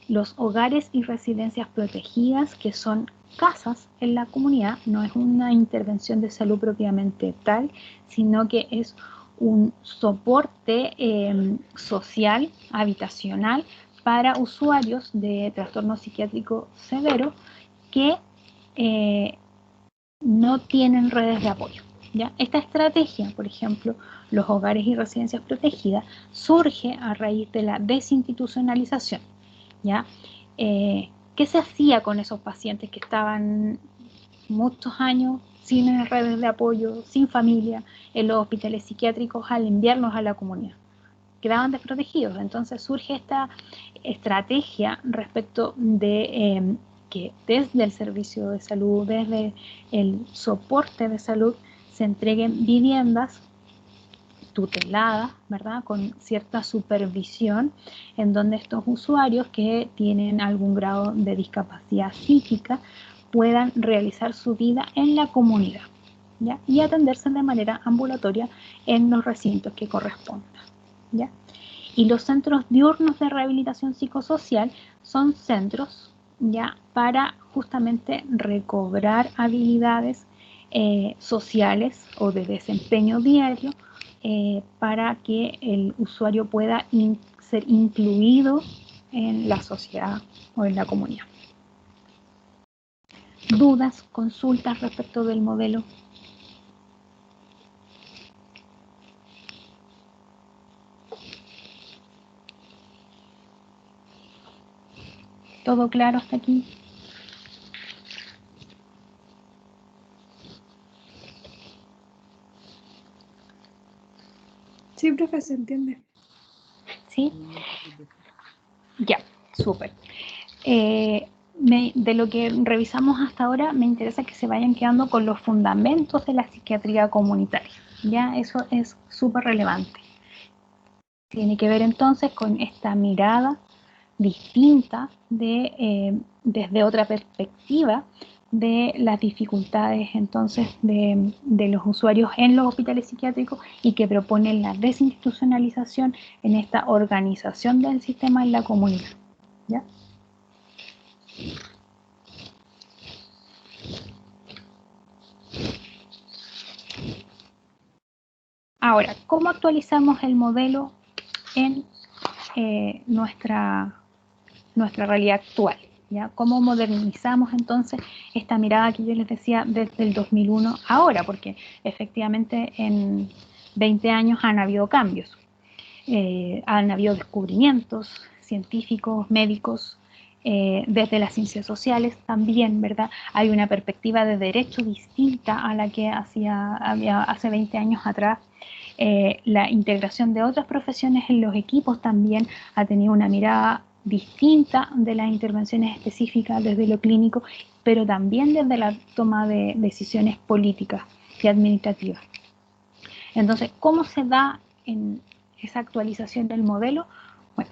Los hogares y residencias protegidas, que son casas en la comunidad, no es una intervención de salud propiamente tal, sino que es un soporte social, habitacional, para usuarios de trastorno psiquiátrico severo que no tienen redes de apoyo, ¿ya? Esta estrategia, por ejemplo, los hogares y residencias protegidas, surge a raíz de la desinstitucionalización, ¿ya? ¿Qué se hacía con esos pacientes que estaban muchos años sin redes de apoyo, sin familia, en los hospitales psiquiátricos al enviarlos a la comunidad? Quedaban desprotegidos. Entonces surge esta estrategia respecto de que desde el servicio de salud, desde el soporte de salud, se entreguen viviendas tuteladas, ¿verdad? Con cierta supervisión, en donde estos usuarios que tienen algún grado de discapacidad psíquica puedan realizar su vida en la comunidad, ¿ya? Y atenderse de manera ambulatoria en los recintos que correspondan, ¿ya? Y los centros diurnos de rehabilitación psicosocial son centros, ¿ya?, para justamente recobrar habilidades sociales o de desempeño diario, para que el usuario pueda ser incluido en la sociedad o en la comunidad. ¿Dudas, consultas respecto del modelo? ¿Todo claro hasta aquí? Sí, profe, se entiende. ¿Sí? Ya, súper. De lo que revisamos hasta ahora, me interesa que se vayan quedando con los fundamentos de la psiquiatría comunitaria. Ya, eso es súper relevante. Tiene que ver entonces con esta mirada distinta desde otra perspectiva de las dificultades entonces de los usuarios en los hospitales psiquiátricos y que proponen la desinstitucionalización en esta organización del sistema en la comunidad, ¿ya? Ahora, ¿cómo actualizamos el modelo en nuestra realidad actual? ¿ya? ¿Cómo modernizamos entonces esta mirada que yo les decía desde el 2001 ahora? Porque efectivamente en 20 años han habido cambios, han habido descubrimientos científicos, médicos, desde las ciencias sociales también, ¿verdad? Hay una perspectiva de derecho distinta a la que había hace 20 años atrás. La integración de otras profesiones en los equipos también ha tenido una mirada distinta de las intervenciones específicas desde lo clínico, pero también desde la toma de decisiones políticas y administrativas. Entonces, ¿cómo se da en esa actualización del modelo? Bueno,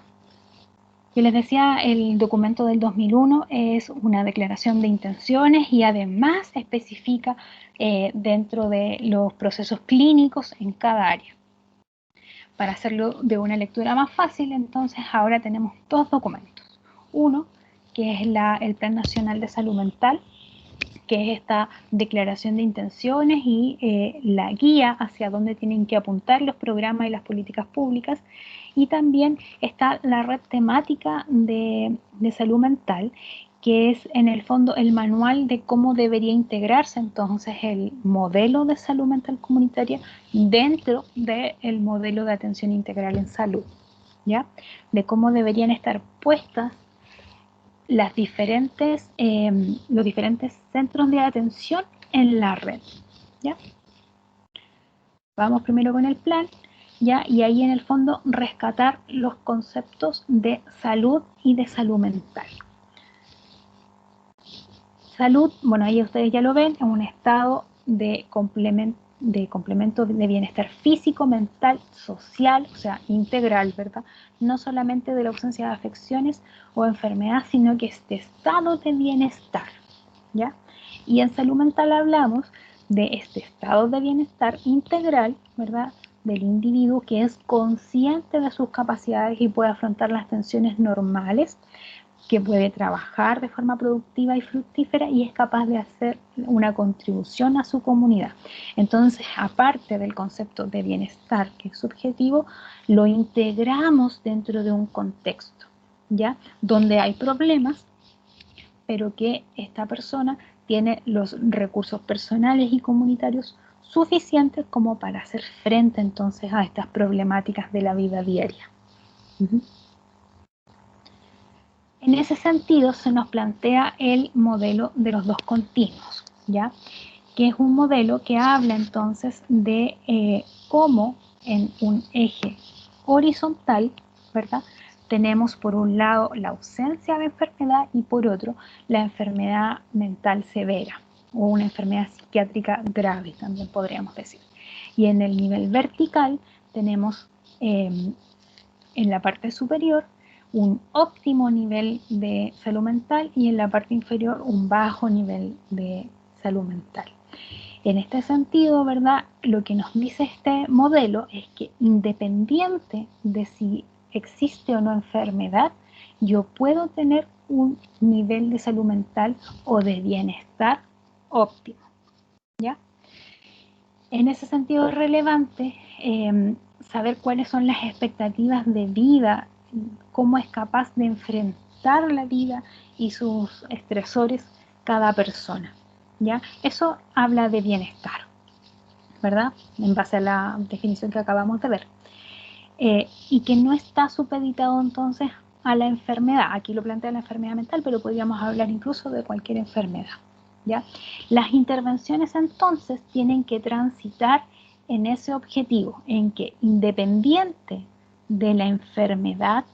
yo les decía, el documento del 2001 es una declaración de intenciones y además especifica dentro de los procesos clínicos en cada área. Para hacerlo de una lectura más fácil, entonces ahora tenemos dos documentos. Uno, que es el Plan Nacional de Salud Mental, que es esta declaración de intenciones y la guía hacia dónde tienen que apuntar los programas y las políticas públicas. Y también está la red temática de salud mental, que es en el fondo el manual de cómo debería integrarse entonces el modelo de salud mental comunitaria dentro del modelo de atención integral en salud, ¿ya? De cómo deberían estar puestas los diferentes centros de atención en la red, ¿ya? Vamos primero con el plan, ¿ya? Y ahí en el fondo rescatar los conceptos de salud y de salud mental. Salud, bueno, ahí ustedes ya lo ven, es un estado de complemento de bienestar físico, mental, social, o sea, integral, ¿verdad? No solamente de la ausencia de afecciones o enfermedad, sino que este estado de bienestar, ¿ya? Y en salud mental hablamos de este estado de bienestar integral, ¿verdad? Del individuo que es consciente de sus capacidades y puede afrontar las tensiones normales, que puede trabajar de forma productiva y fructífera y es capaz de hacer una contribución a su comunidad. Entonces, aparte del concepto de bienestar, que es subjetivo, lo integramos dentro de un contexto, ¿ya? Donde hay problemas, pero que esta persona tiene los recursos personales y comunitarios suficientes como para hacer frente entonces a estas problemáticas de la vida diaria. En ese sentido se nos plantea el modelo de los dos continuos, ¿ya? Que es un modelo que habla entonces de cómo en un eje horizontal, ¿verdad? Tenemos por un lado la ausencia de enfermedad y por otro la enfermedad mental severa o una enfermedad psiquiátrica grave, también podríamos decir. Y en el nivel vertical tenemos en la parte superior un óptimo nivel de salud mental y en la parte inferior un bajo nivel de salud mental. En este sentido, ¿verdad? Lo que nos dice este modelo es que independiente de si existe o no enfermedad, yo puedo tener un nivel de salud mental o de bienestar óptimo, ¿ya? En ese sentido es relevante saber cuáles son las expectativas de vida, cómo es capaz de enfrentar la vida y sus estresores cada persona, ¿ya? Eso habla de bienestar, ¿verdad? En base a la definición que acabamos de ver. Y que no está supeditado entonces a la enfermedad. Aquí lo plantea la enfermedad mental, pero podríamos hablar incluso de cualquier enfermedad, ¿ya? Las intervenciones entonces tienen que transitar en ese objetivo, en que independiente de la enfermedad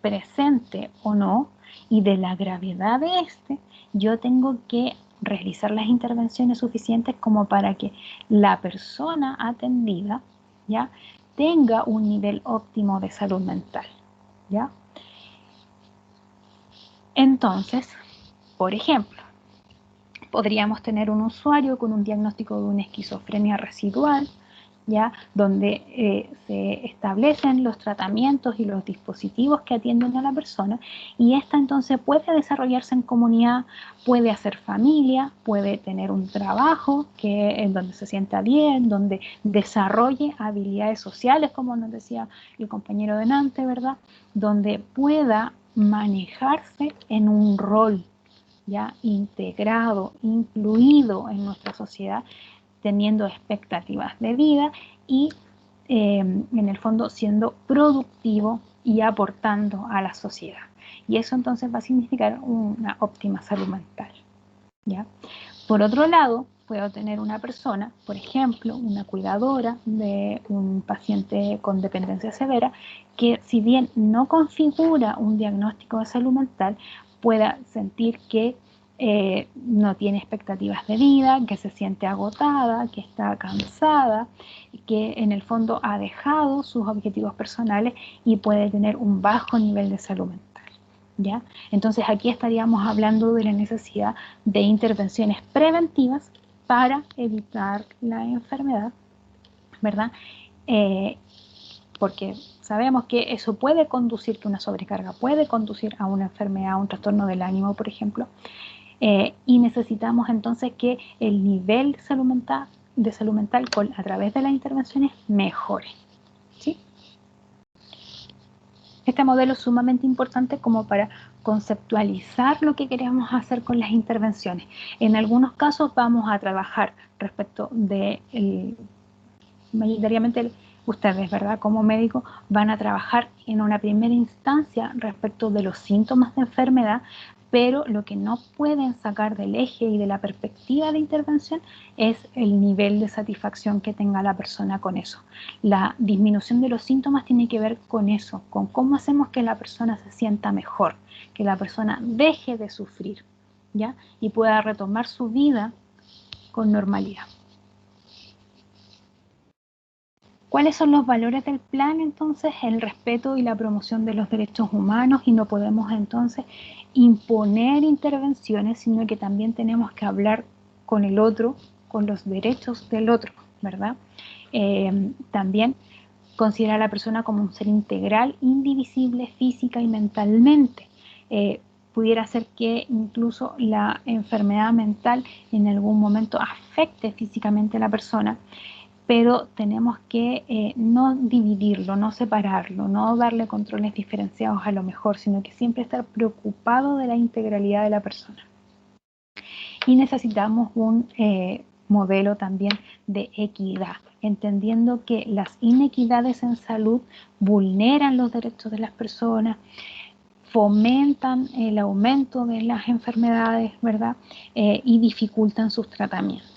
presente o no y de la gravedad de este, yo tengo que realizar las intervenciones suficientes como para que la persona atendida, ¿ya?, tenga un nivel óptimo de salud mental, ¿ya? Entonces, por ejemplo, podríamos tener un usuario con un diagnóstico de una esquizofrenia residual, ¿ya?, donde se establecen los tratamientos y los dispositivos que atienden a la persona, y esta entonces puede desarrollarse en comunidad, puede hacer familia, puede tener un trabajo en donde se sienta bien, donde desarrolle habilidades sociales, como nos decía el compañero delante, ¿verdad?, donde pueda manejarse en un rol ya integrado, incluido en nuestra sociedad, teniendo expectativas de vida y en el fondo siendo productivo y aportando a la sociedad. Y eso entonces va a significar una óptima salud mental, ¿ya? Por otro lado, puedo tener una persona, por ejemplo, una cuidadora de un paciente con dependencia severa, que si bien no configura un diagnóstico de salud mental, pueda sentir que no tiene expectativas de vida, que se siente agotada, que está cansada, que en el fondo ha dejado sus objetivos personales y puede tener un bajo nivel de salud mental, ¿ya? Entonces aquí estaríamos hablando de la necesidad de intervenciones preventivas para evitar la enfermedad, ¿verdad? Porque sabemos que eso puede conducir, que una sobrecarga puede conducir a una enfermedad, a un trastorno del ánimo, por ejemplo, y necesitamos entonces que el nivel de salud mental a través de las intervenciones mejore, ¿sí? Este modelo es sumamente importante como para conceptualizar lo que queremos hacer con las intervenciones. En algunos casos vamos a trabajar respecto de, mayoritariamente ustedes, ¿verdad? Como médicos van a trabajar en una primera instancia respecto de los síntomas de enfermedad, pero lo que no pueden sacar del eje y de la perspectiva de intervención es el nivel de satisfacción que tenga la persona con eso. La disminución de los síntomas tiene que ver con eso, con cómo hacemos que la persona se sienta mejor, que la persona deje de sufrir, ¿ya? Y pueda retomar su vida con normalidad. ¿Cuáles son los valores del plan? Entonces, el respeto y la promoción de los derechos humanos, y no podemos entonces imponer intervenciones, sino que también tenemos que hablar con el otro, con los derechos del otro, ¿verdad? También considerar a la persona como un ser integral, indivisible, física y mentalmente. Pudiera ser que incluso la enfermedad mental en algún momento afecte físicamente a la persona, pero tenemos que no dividirlo, no separarlo, no darle controles diferenciados a lo mejor, sino que siempre estar preocupado de la integralidad de la persona. Y necesitamos un modelo también de equidad, entendiendo que las inequidades en salud vulneran los derechos de las personas, fomentan el aumento de las enfermedades, ¿verdad? Y dificultan sus tratamientos.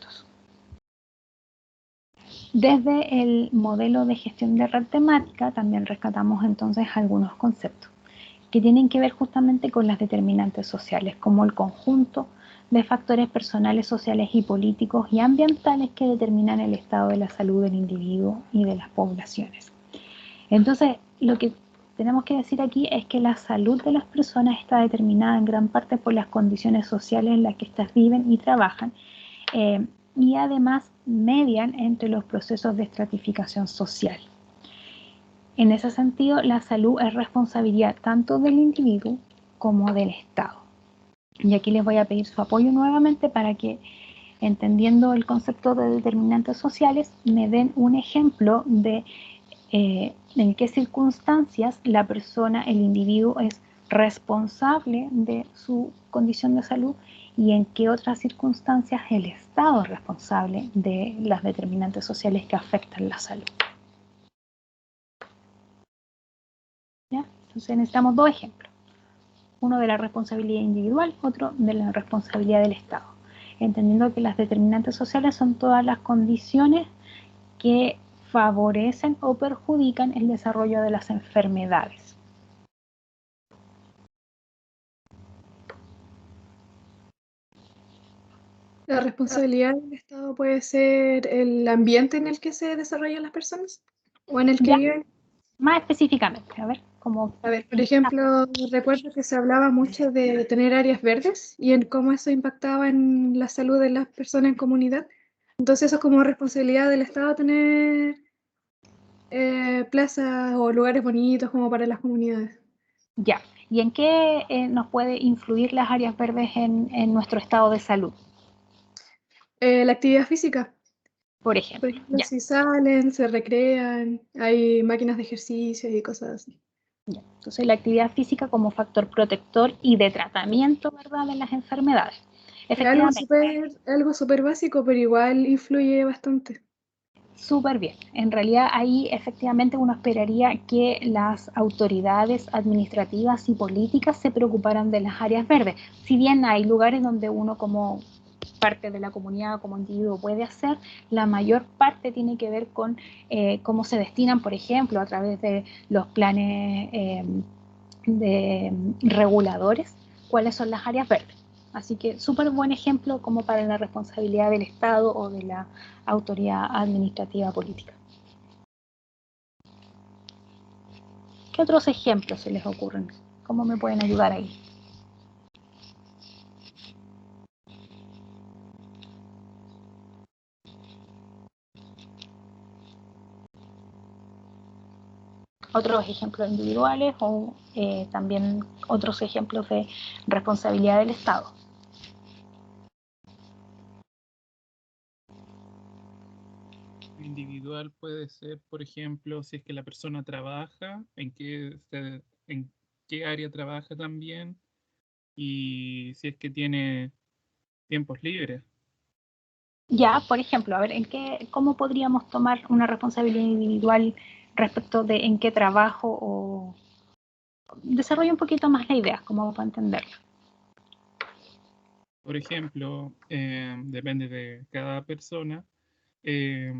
Desde el modelo de gestión de red temática también rescatamos entonces algunos conceptos que tienen que ver justamente con las determinantes sociales, como el conjunto de factores personales, sociales y políticos y ambientales que determinan el estado de la salud del individuo y de las poblaciones. Entonces, lo que tenemos que decir aquí es que la salud de las personas está determinada en gran parte por las condiciones sociales en las que éstas viven y trabajan, y además median entre los procesos de estratificación social. En ese sentido, la salud es responsabilidad tanto del individuo como del Estado. Y aquí les voy a pedir su apoyo nuevamente para que, entendiendo el concepto de determinantes sociales, me den un ejemplo de en qué circunstancias la persona, el individuo, es responsable de su condición de salud y en qué otras circunstancias el Estado es responsable de las determinantes sociales que afectan la salud. ¿Ya? Entonces necesitamos dos ejemplos. Uno de la responsabilidad individual, otro de la responsabilidad del Estado. Entendiendo que las determinantes sociales son todas las condiciones que favorecen o perjudican el desarrollo de las enfermedades. La responsabilidad del Estado puede ser el ambiente en el que se desarrollan las personas o en el que Ya, viven. más específicamente, a ver, como... A ver, por ejemplo, recuerdo que se hablaba mucho de tener áreas verdes y en cómo eso impactaba en la salud de las personas en comunidad. Entonces eso es como responsabilidad del Estado tener plazas o lugares bonitos como para las comunidades. Ya, ¿y en qué nos puede influir las áreas verdes en nuestro estado de salud? La actividad física. Por Por ejemplo, ejemplo, ya. si salen, se recrean, hay máquinas de ejercicio y cosas así. Ya. Entonces, la actividad física como factor protector y de tratamiento, ¿verdad?, de las enfermedades. Es Efectivamente, algo súper básico, pero igual influye bastante. súper bien. En realidad, ahí efectivamente uno esperaría que las autoridades administrativas y políticas se preocuparan de las áreas verdes. Si bien hay lugares donde uno como parte de la comunidad, como individuo puede hacer, la mayor parte tiene que ver con cómo se destinan, por ejemplo, a través de los planes de reguladores, cuáles son las áreas verdes. Así que súper buen ejemplo como para la responsabilidad del Estado o de la autoridad administrativa política. ¿Qué otros ejemplos se les ocurren? ¿Cómo me pueden ayudar ahí? Otros ejemplos individuales o también otros ejemplos de responsabilidad del Estado. Individual puede ser, por ejemplo, si es que la persona trabaja, en qué área trabaja también, y si es que tiene tiempos libres. Ya, por ejemplo, a ver, ¿cómo podríamos tomar una responsabilidad individual respecto de en qué trabajo o desarrolla un poquito más la idea, como para entenderlo? Por ejemplo, depende de cada persona, eh,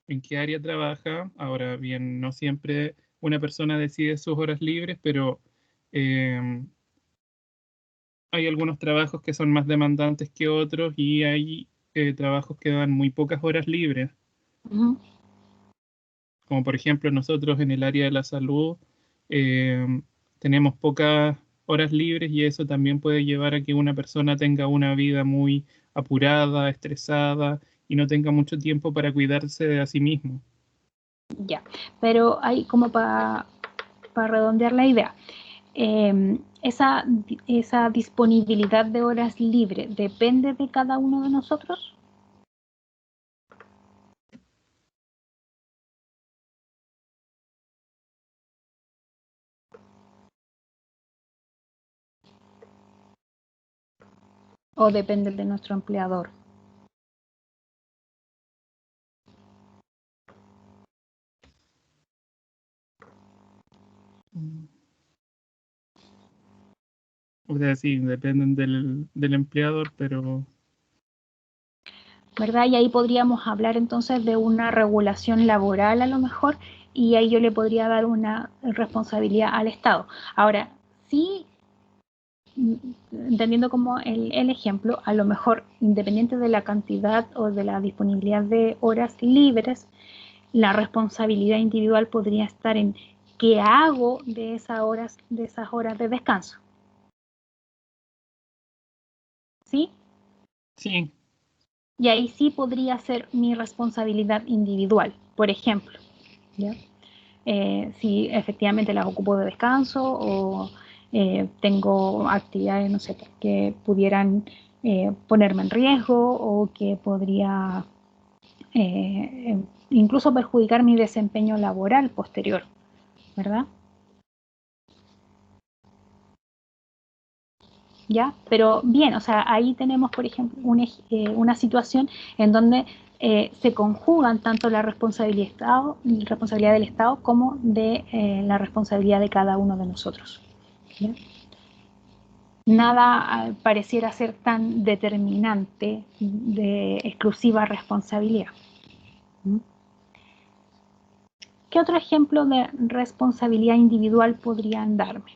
en qué área trabaja. Ahora bien, no siempre una persona decide sus horas libres, pero eh, hay algunos trabajos que son más demandantes que otros y hay trabajos que dan muy pocas horas libres. Uh-huh. Como por ejemplo nosotros en el área de la salud eh, tenemos pocas horas libres y eso también puede llevar a que una persona tenga una vida muy apurada, estresada y no tenga mucho tiempo para cuidarse de a sí mismo. Ya, pero hay como para redondear la idea. Esa disponibilidad de horas libres depende de cada uno de nosotros. ¿O depende de nuestro empleador? O sea, sí, dependen del empleador, pero ¿Verdad? Y ahí podríamos hablar entonces de una regulación laboral a lo mejor, y ahí yo le podría dar una responsabilidad al Estado. Ahora, sí, entendiendo como el ejemplo, a lo mejor independiente de la cantidad o de la disponibilidad de horas libres, la responsabilidad individual podría estar en qué hago de esas horas de descanso. ¿Sí? sí, Y ahí sí podría ser mi responsabilidad individual, por ejemplo. ¿Ya? Si efectivamente las ocupo de descanso o tengo actividades, no sé, que pudieran ponerme en riesgo o que podría incluso perjudicar mi desempeño laboral posterior, ¿verdad? ¿Ya? Pero bien, o sea, ahí tenemos, por ejemplo, una situación en donde se conjugan tanto la responsabilidad del Estado como de la responsabilidad de cada uno de nosotros. ¿Ya? Nada pareciera ser tan determinante de exclusiva responsabilidad. ¿Mm? ¿Qué otro ejemplo de responsabilidad individual podrían darme?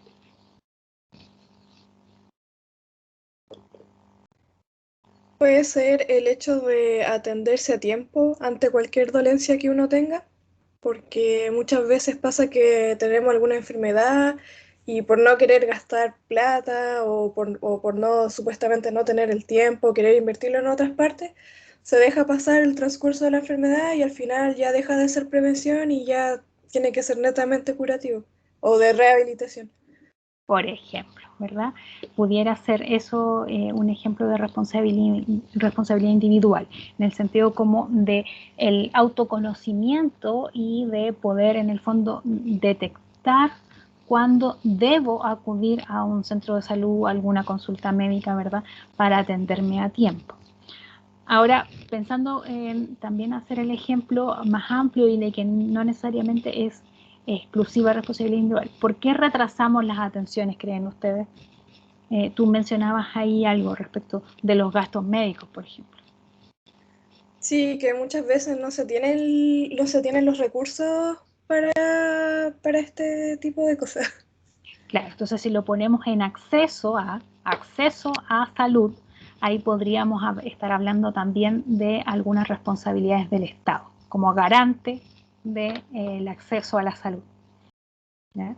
Puede ser el hecho de atenderse a tiempo ante cualquier dolencia que uno tenga, porque muchas veces pasa que tenemos alguna enfermedad y por no querer gastar plata o por no supuestamente no tener el tiempo, querer invertirlo en otras partes, se deja pasar el transcurso de la enfermedad y al final ya deja de ser prevención y ya tiene que ser netamente curativo o de rehabilitación. Por ejemplo, ¿verdad? Pudiera ser eso un ejemplo de responsabilidad individual, en el sentido como de el autoconocimiento y de poder en el fondo detectar cuándo debo acudir a un centro de salud o alguna consulta médica, ¿verdad?, para atenderme a tiempo. Ahora, pensando en también hacer el ejemplo más amplio y de que no necesariamente es exclusiva responsabilidad individual, ¿por qué retrasamos las atenciones, creen ustedes? Tú mencionabas ahí algo respecto de los gastos médicos, por ejemplo. Sí, que muchas veces no se tienen los recursos para este tipo de cosas. Claro, entonces si lo ponemos en acceso a salud, ahí podríamos estar hablando también de algunas responsabilidades del Estado, como garante del acceso a la salud. ¿Ya?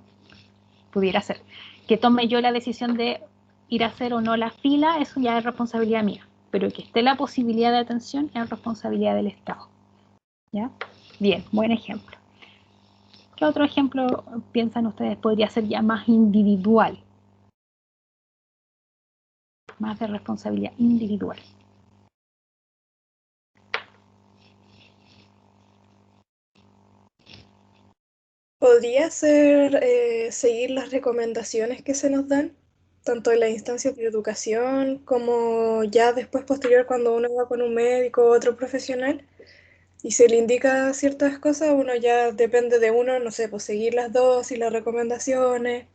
Pudiera ser. Que tome yo la decisión de ir a hacer o no la fila, eso ya es responsabilidad mía, pero que esté la posibilidad de atención es responsabilidad del Estado. ¿Ya? Bien, buen ejemplo. ¿Qué otro ejemplo piensan ustedes podría ser ya más individual? Más de responsabilidad individual. ¿Podría ser seguir las recomendaciones que se nos dan, tanto en las instancias de educación como ya después posterior cuando uno va con un médico o otro profesional y se le indica ciertas cosas, uno ya depende de uno, no sé, pues seguir las dosis, las recomendaciones?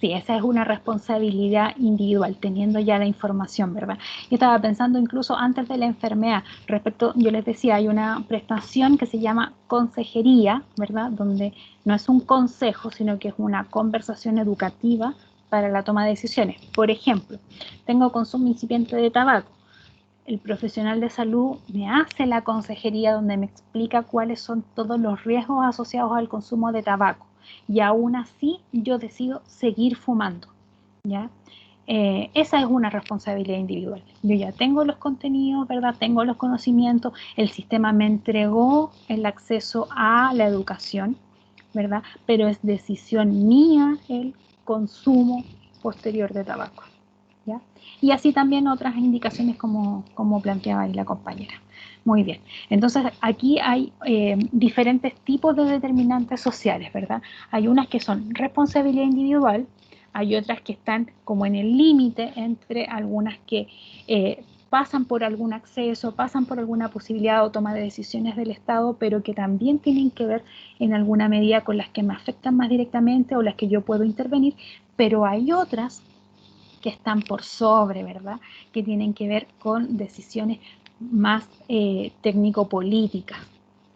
Sí, esa es una responsabilidad individual, teniendo ya la información, ¿verdad? Yo estaba pensando incluso antes de la enfermedad, respecto, yo les decía, hay una prestación que se llama consejería, ¿verdad? Donde no es un consejo, sino que es una conversación educativa para la toma de decisiones. Por ejemplo, tengo consumo incipiente de tabaco. El profesional de salud me hace la consejería donde me explica cuáles son todos los riesgos asociados al consumo de tabaco. Y aún así yo decido seguir fumando, ¿ya? Esa es una responsabilidad individual. Yo ya tengo los contenidos, ¿verdad? Tengo los conocimientos, el sistema me entregó el acceso a la educación, ¿verdad? Pero es decisión mía el consumo posterior de tabaco, ¿ya? Y así también otras indicaciones como planteaba ahí la compañera. Muy bien, entonces aquí hay diferentes tipos de determinantes sociales, ¿verdad? Hay unas que son responsabilidad individual, hay otras que están como en el límite entre algunas que pasan por algún acceso, pasan por alguna posibilidad o toma de decisiones del Estado, pero que también tienen que ver en alguna medida con las que me afectan más directamente o las que yo puedo intervenir, pero hay otras que están por sobre, ¿verdad? Que tienen que ver con decisiones más técnico-políticas,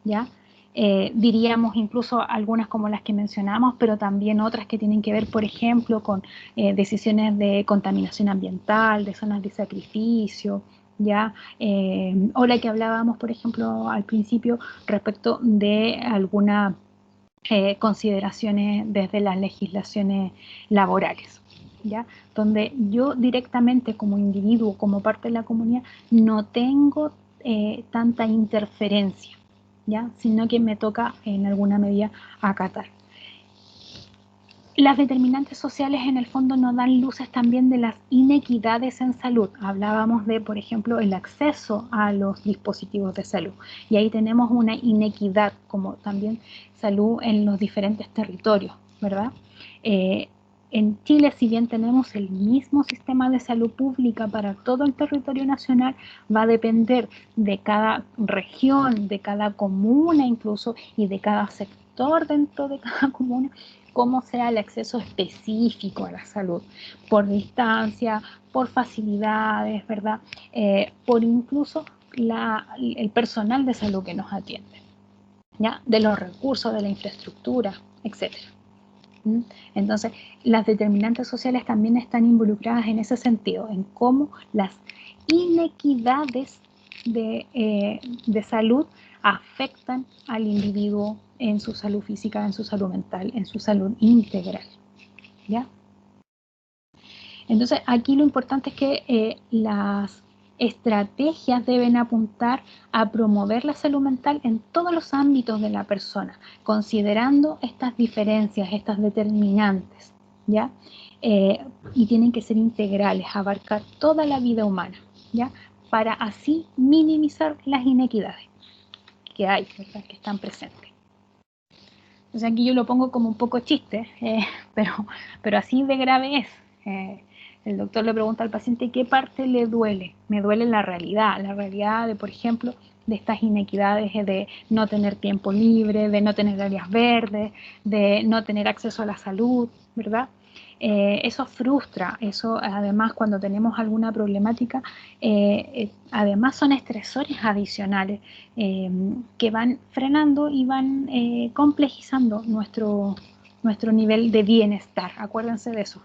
¿ya? Diríamos incluso algunas como las que mencionamos, pero también otras que tienen que ver, por ejemplo, con decisiones de contaminación ambiental, de zonas de sacrificio, ¿ya? O la que hablábamos, por ejemplo, al principio respecto de algunas consideraciones desde las legislaciones laborales, ¿ya? Donde yo directamente como individuo, como parte de la comunidad, no tengo tanta interferencia, ¿ya? Sino que me toca en alguna medida acatar. Las determinantes sociales en el fondo nos dan luces también de las inequidades en salud. Hablábamos de, por ejemplo, el acceso a los dispositivos de salud. Y ahí tenemos una inequidad, como también salud en los diferentes territorios, ¿verdad? En Chile, si bien tenemos el mismo sistema de salud pública para todo el territorio nacional, va a depender de cada región, de cada comuna incluso, y de cada sector dentro de cada comuna, cómo sea el acceso específico a la salud, por distancia, por facilidades, ¿verdad? Por incluso el personal de salud que nos atiende, ¿ya? De los recursos, de la infraestructura, etcétera. Entonces, las determinantes sociales también están involucradas en ese sentido, en cómo las inequidades de salud afectan al individuo en su salud física, en su salud mental, en su salud integral, ¿ya? Entonces, aquí lo importante es que las estrategias deben apuntar a promover la salud mental en todos los ámbitos de la persona, considerando estas diferencias, estas determinantes, ¿ya? Y tienen que ser integrales, abarcar toda la vida humana, ¿ya? Para así minimizar las inequidades que hay, ¿verdad? Que están presentes. O sea, aquí yo lo pongo como un poco chiste, pero así de grave es. El doctor le pregunta al paciente qué parte le duele. Me duele la realidad de, por ejemplo, de estas inequidades de no tener tiempo libre, de no tener áreas verdes, de no tener acceso a la salud, ¿verdad? Eso frustra, eso además cuando tenemos alguna problemática, además son estresores adicionales que van frenando y van complejizando nuestro nivel de bienestar. Acuérdense de eso,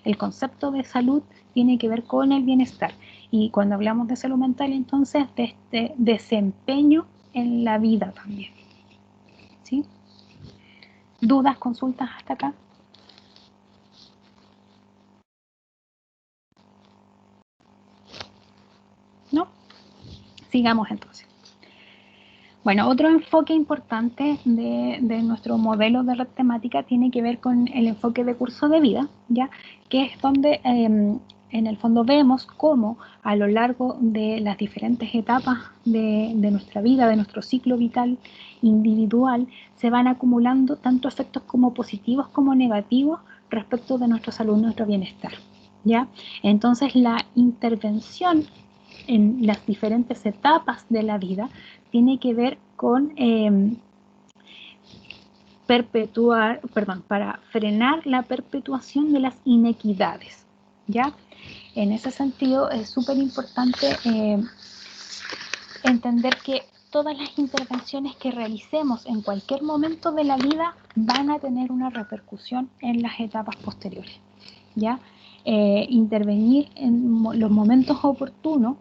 el concepto de salud tiene que ver con el bienestar. Y cuando hablamos de salud mental, entonces, de este desempeño en la vida también. ¿Sí? ¿Dudas, consultas hasta acá? ¿No? Sigamos entonces. Bueno, otro enfoque importante de nuestro modelo de red temática tiene que ver con el enfoque de curso de vida, ¿ya? Que es donde en el fondo vemos cómo a lo largo de las diferentes etapas de nuestra vida, de nuestro ciclo vital individual, se van acumulando tanto efectos como positivos como negativos respecto de nuestra salud, nuestro bienestar, ¿ya? Entonces la intervención en las diferentes etapas de la vida tiene que ver con para frenar la perpetuación de las inequidades, ¿ya? En ese sentido es súper importante entender que todas las intervenciones que realicemos en cualquier momento de la vida van a tener una repercusión en las etapas posteriores, ¿ya? Intervenir en los momentos oportunos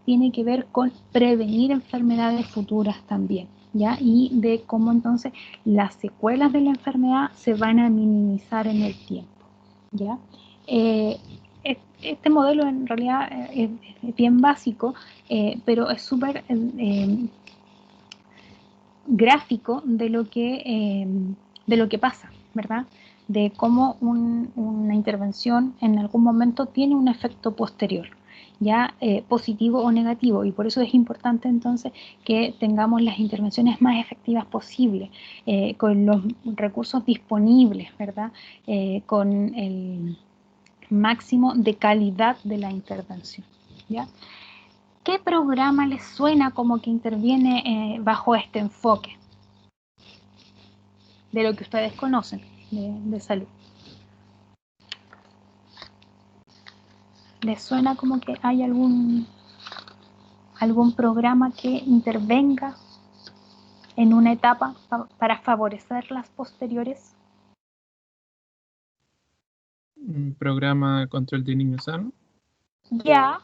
tiene que ver con prevenir enfermedades futuras también, ¿ya? Y de cómo entonces las secuelas de la enfermedad se van a minimizar en el tiempo, ¿ya? Este modelo en realidad es bien básico, pero es súper gráfico de lo que pasa, ¿verdad? De cómo una intervención en algún momento tiene un efecto posterior, ya positivo o negativo, y por eso es importante entonces que tengamos las intervenciones más efectivas posibles, con los recursos disponibles, ¿verdad? Con el máximo de calidad de la intervención, ¿ya? ¿Qué programa les suena como que interviene bajo este enfoque de lo que ustedes conocen de salud? ¿Les suena como que hay algún programa que intervenga en una etapa para favorecer las posteriores? ¿Un programa de control de niños sanos? Ya,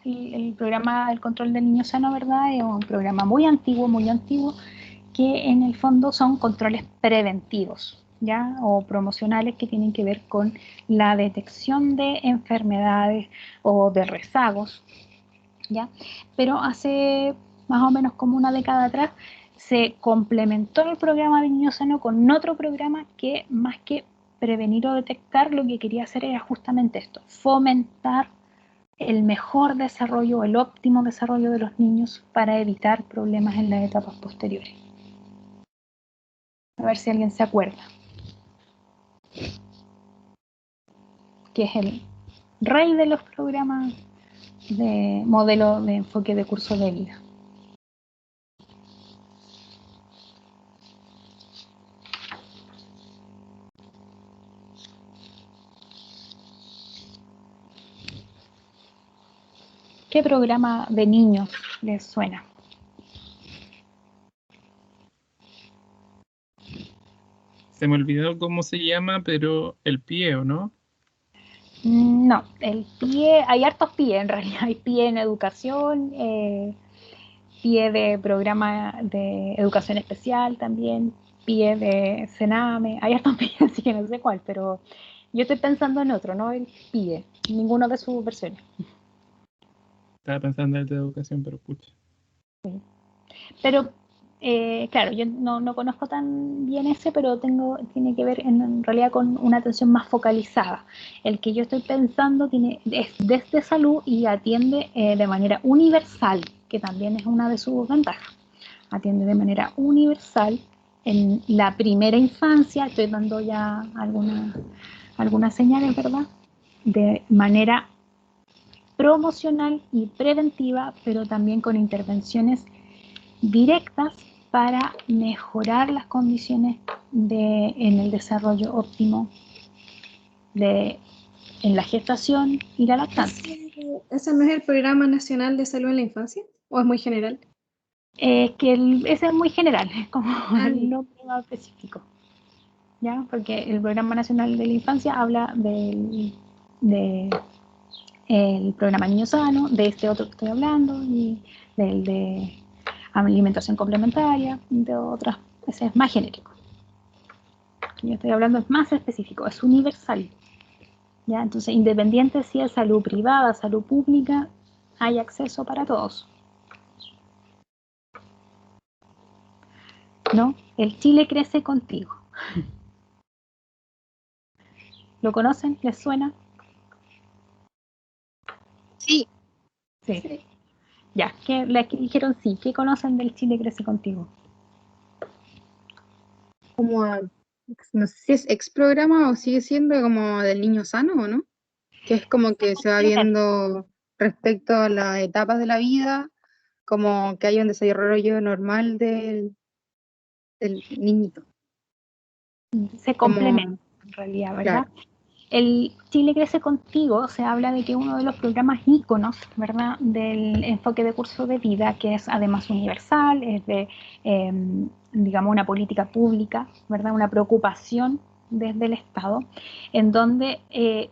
el programa del control del niño sano, ¿verdad? Es un programa muy antiguo, que en el fondo son controles preventivos, ¿ya? O promocionales que tienen que ver con la detección de enfermedades o de rezagos, ¿ya? Pero hace más o menos como una década atrás se complementó el programa de niño sano con otro programa que más que prevenir o detectar, lo que quería hacer era justamente esto, fomentar el mejor desarrollo, el óptimo desarrollo de los niños para evitar problemas en las etapas posteriores. A ver si alguien se acuerda. Que es el rey de los programas de modelo de enfoque de curso de vida. ¿Qué programa de niños les suena? Se me olvidó cómo se llama, pero el PIE, ¿o no? No, el PIE, hay hartos PIE en realidad, hay PIE en educación, PIE de programa de educación especial también, PIE de Sename, hay hartos PIE, así que no sé cuál, pero yo estoy pensando en otro, no el PIE, ninguno de sus versiones. Estaba pensando en el de educación, pero pucha. Pero, claro, yo no conozco tan bien ese, pero tiene que ver en realidad con una atención más focalizada. El que yo estoy pensando es desde salud y atiende de manera universal, que también es una de sus ventajas. atiende de manera universal en la primera infancia, estoy dando ya algunas señales, ¿verdad? De manera promocional y preventiva, pero también con intervenciones directas para mejorar las condiciones en el desarrollo óptimo en la gestación y la lactancia. ¿Ese no es el Programa Nacional de Salud en la Infancia? ¿O es muy general? Ese es muy general, es como el nombre más específico, ¿ya? Porque el Programa Nacional de la Infancia habla del programa Niño Sano, de este otro que estoy hablando, y del de alimentación complementaria, de otras, ese es más genérico. Yo estoy hablando es más específico, es universal, ¿ya? Entonces, independiente si es salud privada, salud pública, hay acceso para todos. ¿No? El Chile crece contigo. ¿Lo conocen? ¿Les suena? Sí. Sí. Ya, ¿qué le dijeron sí? ¿Qué conocen del Chile crece contigo? Como, no sé si es ex programa o sigue siendo como del niño sano o no, que es como que se va viendo respecto a las etapas de la vida, como que hay un desarrollo normal del niñito. Se complementa en realidad, ¿verdad? Claro. El Chile crece contigo, se habla de que uno de los programas íconos, ¿verdad?, del enfoque de curso de vida, que es además universal, es de, digamos, una política pública, ¿verdad?, una preocupación desde el Estado, en donde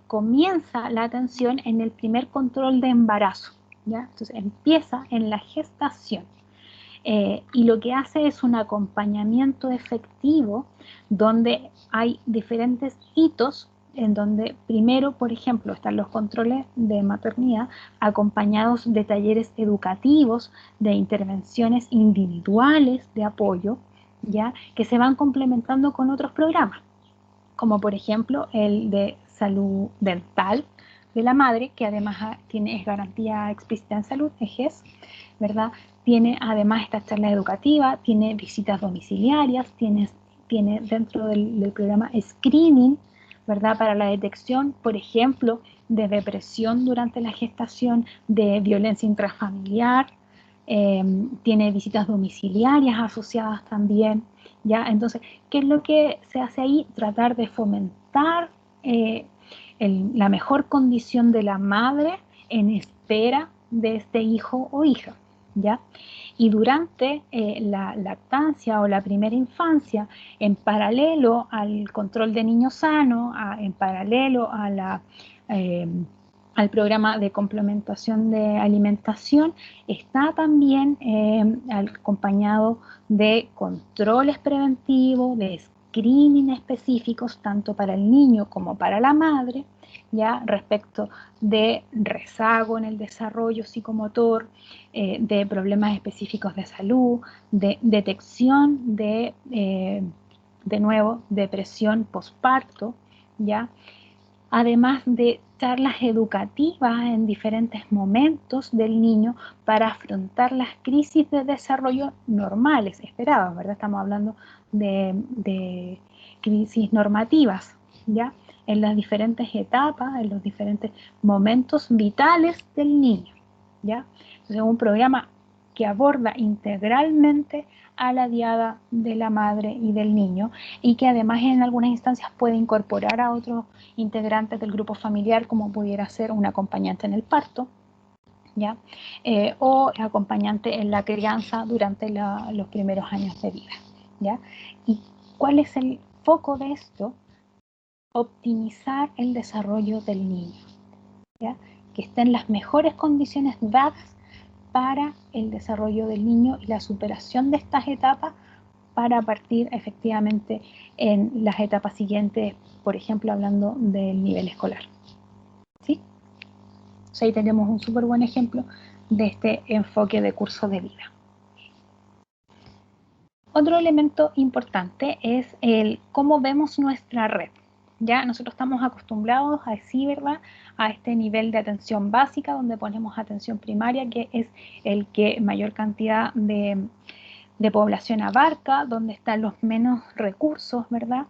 comienza la atención en el primer control de embarazo, ¿ya? Entonces empieza en la gestación. Y lo que hace es un acompañamiento efectivo donde hay diferentes hitos en donde primero, por ejemplo, están los controles de maternidad acompañados de talleres educativos, de intervenciones individuales de apoyo, ¿ya? Que se van complementando con otros programas, como por ejemplo el de salud dental de la madre, que además es garantía explícita en salud, EGES, ¿verdad? Tiene además esta charla educativa, tiene visitas domiciliarias, tiene dentro del programa screening, ¿verdad? Para la detección, por ejemplo, de depresión durante la gestación, de violencia intrafamiliar, tiene visitas domiciliarias asociadas también, ¿ya? Entonces, ¿qué es lo que se hace ahí? Tratar de fomentar la mejor condición de la madre en espera de este hijo o hija, ¿ya? Y durante la lactancia o la primera infancia, en paralelo al control de niño sano, en paralelo a al programa de complementación de alimentación, está también acompañado de controles preventivos, de screening específicos, tanto para el niño como para la madre, ya respecto de rezago en el desarrollo psicomotor, de problemas específicos de salud, de detección de nuevo, depresión posparto, ¿ya? Además de charlas educativas en diferentes momentos del niño para afrontar las crisis de desarrollo normales, esperadas, ¿verdad? Estamos hablando de crisis normativas, ¿ya? En las diferentes etapas, en los diferentes momentos vitales del niño, ¿ya? Entonces, es un programa que aborda integralmente a la diada de la madre y del niño y que además en algunas instancias puede incorporar a otros integrantes del grupo familiar, como pudiera ser un acompañante en el parto, ¿ya? O acompañante en la crianza durante los primeros años de vida, ¿ya? ¿Y cuál es el foco de esto? Optimizar el desarrollo del niño, ¿ya? Que estén las mejores condiciones dadas para el desarrollo del niño y la superación de estas etapas para partir efectivamente en las etapas siguientes, por ejemplo, hablando del nivel escolar. ¿Sí? O sea, ahí tenemos un súper buen ejemplo de este enfoque de curso de vida. Otro elemento importante es el cómo vemos nuestra red. Ya nosotros estamos acostumbrados a decir, ¿verdad?, a este nivel de atención básica donde ponemos atención primaria, que es el que mayor cantidad de de población abarca, dónde están los menos recursos, ¿verdad?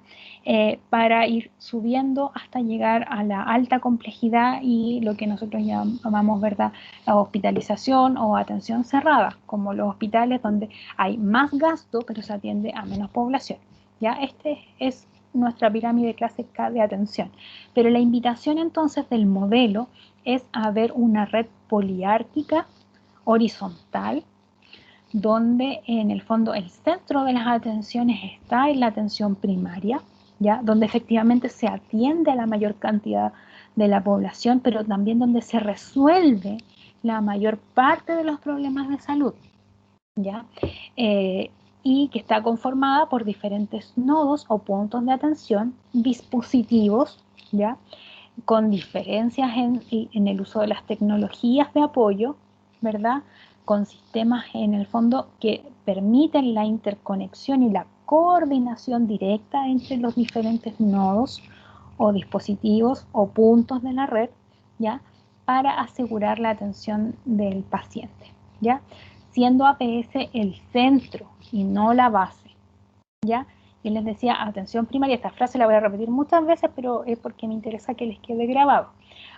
Para ir subiendo hasta llegar a la alta complejidad y lo que nosotros llamamos, ¿verdad?, la hospitalización o atención cerrada, como los hospitales donde hay más gasto, pero se atiende a menos población. ¿Ya? Este es nuestra pirámide clásica de atención. Pero la invitación entonces del modelo es a ver una red poliárquica, horizontal, donde en el fondo el centro de las atenciones está en la atención primaria, ¿ya? Donde efectivamente se atiende a la mayor cantidad de la población, pero también donde se resuelve la mayor parte de los problemas de salud, ¿ya? Y que está conformada por diferentes nodos o puntos de atención, dispositivos, ¿ya?, con diferencias en el uso de las tecnologías de apoyo, ¿verdad?, con sistemas en el fondo que permiten la interconexión y la coordinación directa entre los diferentes nodos o dispositivos o puntos de la red, ¿ya?, para asegurar la atención del paciente, ¿ya?, siendo APS el centro y no la base, ¿ya? Yo les decía, atención primaria, esta frase la voy a repetir muchas veces, pero es porque me interesa que les quede grabado.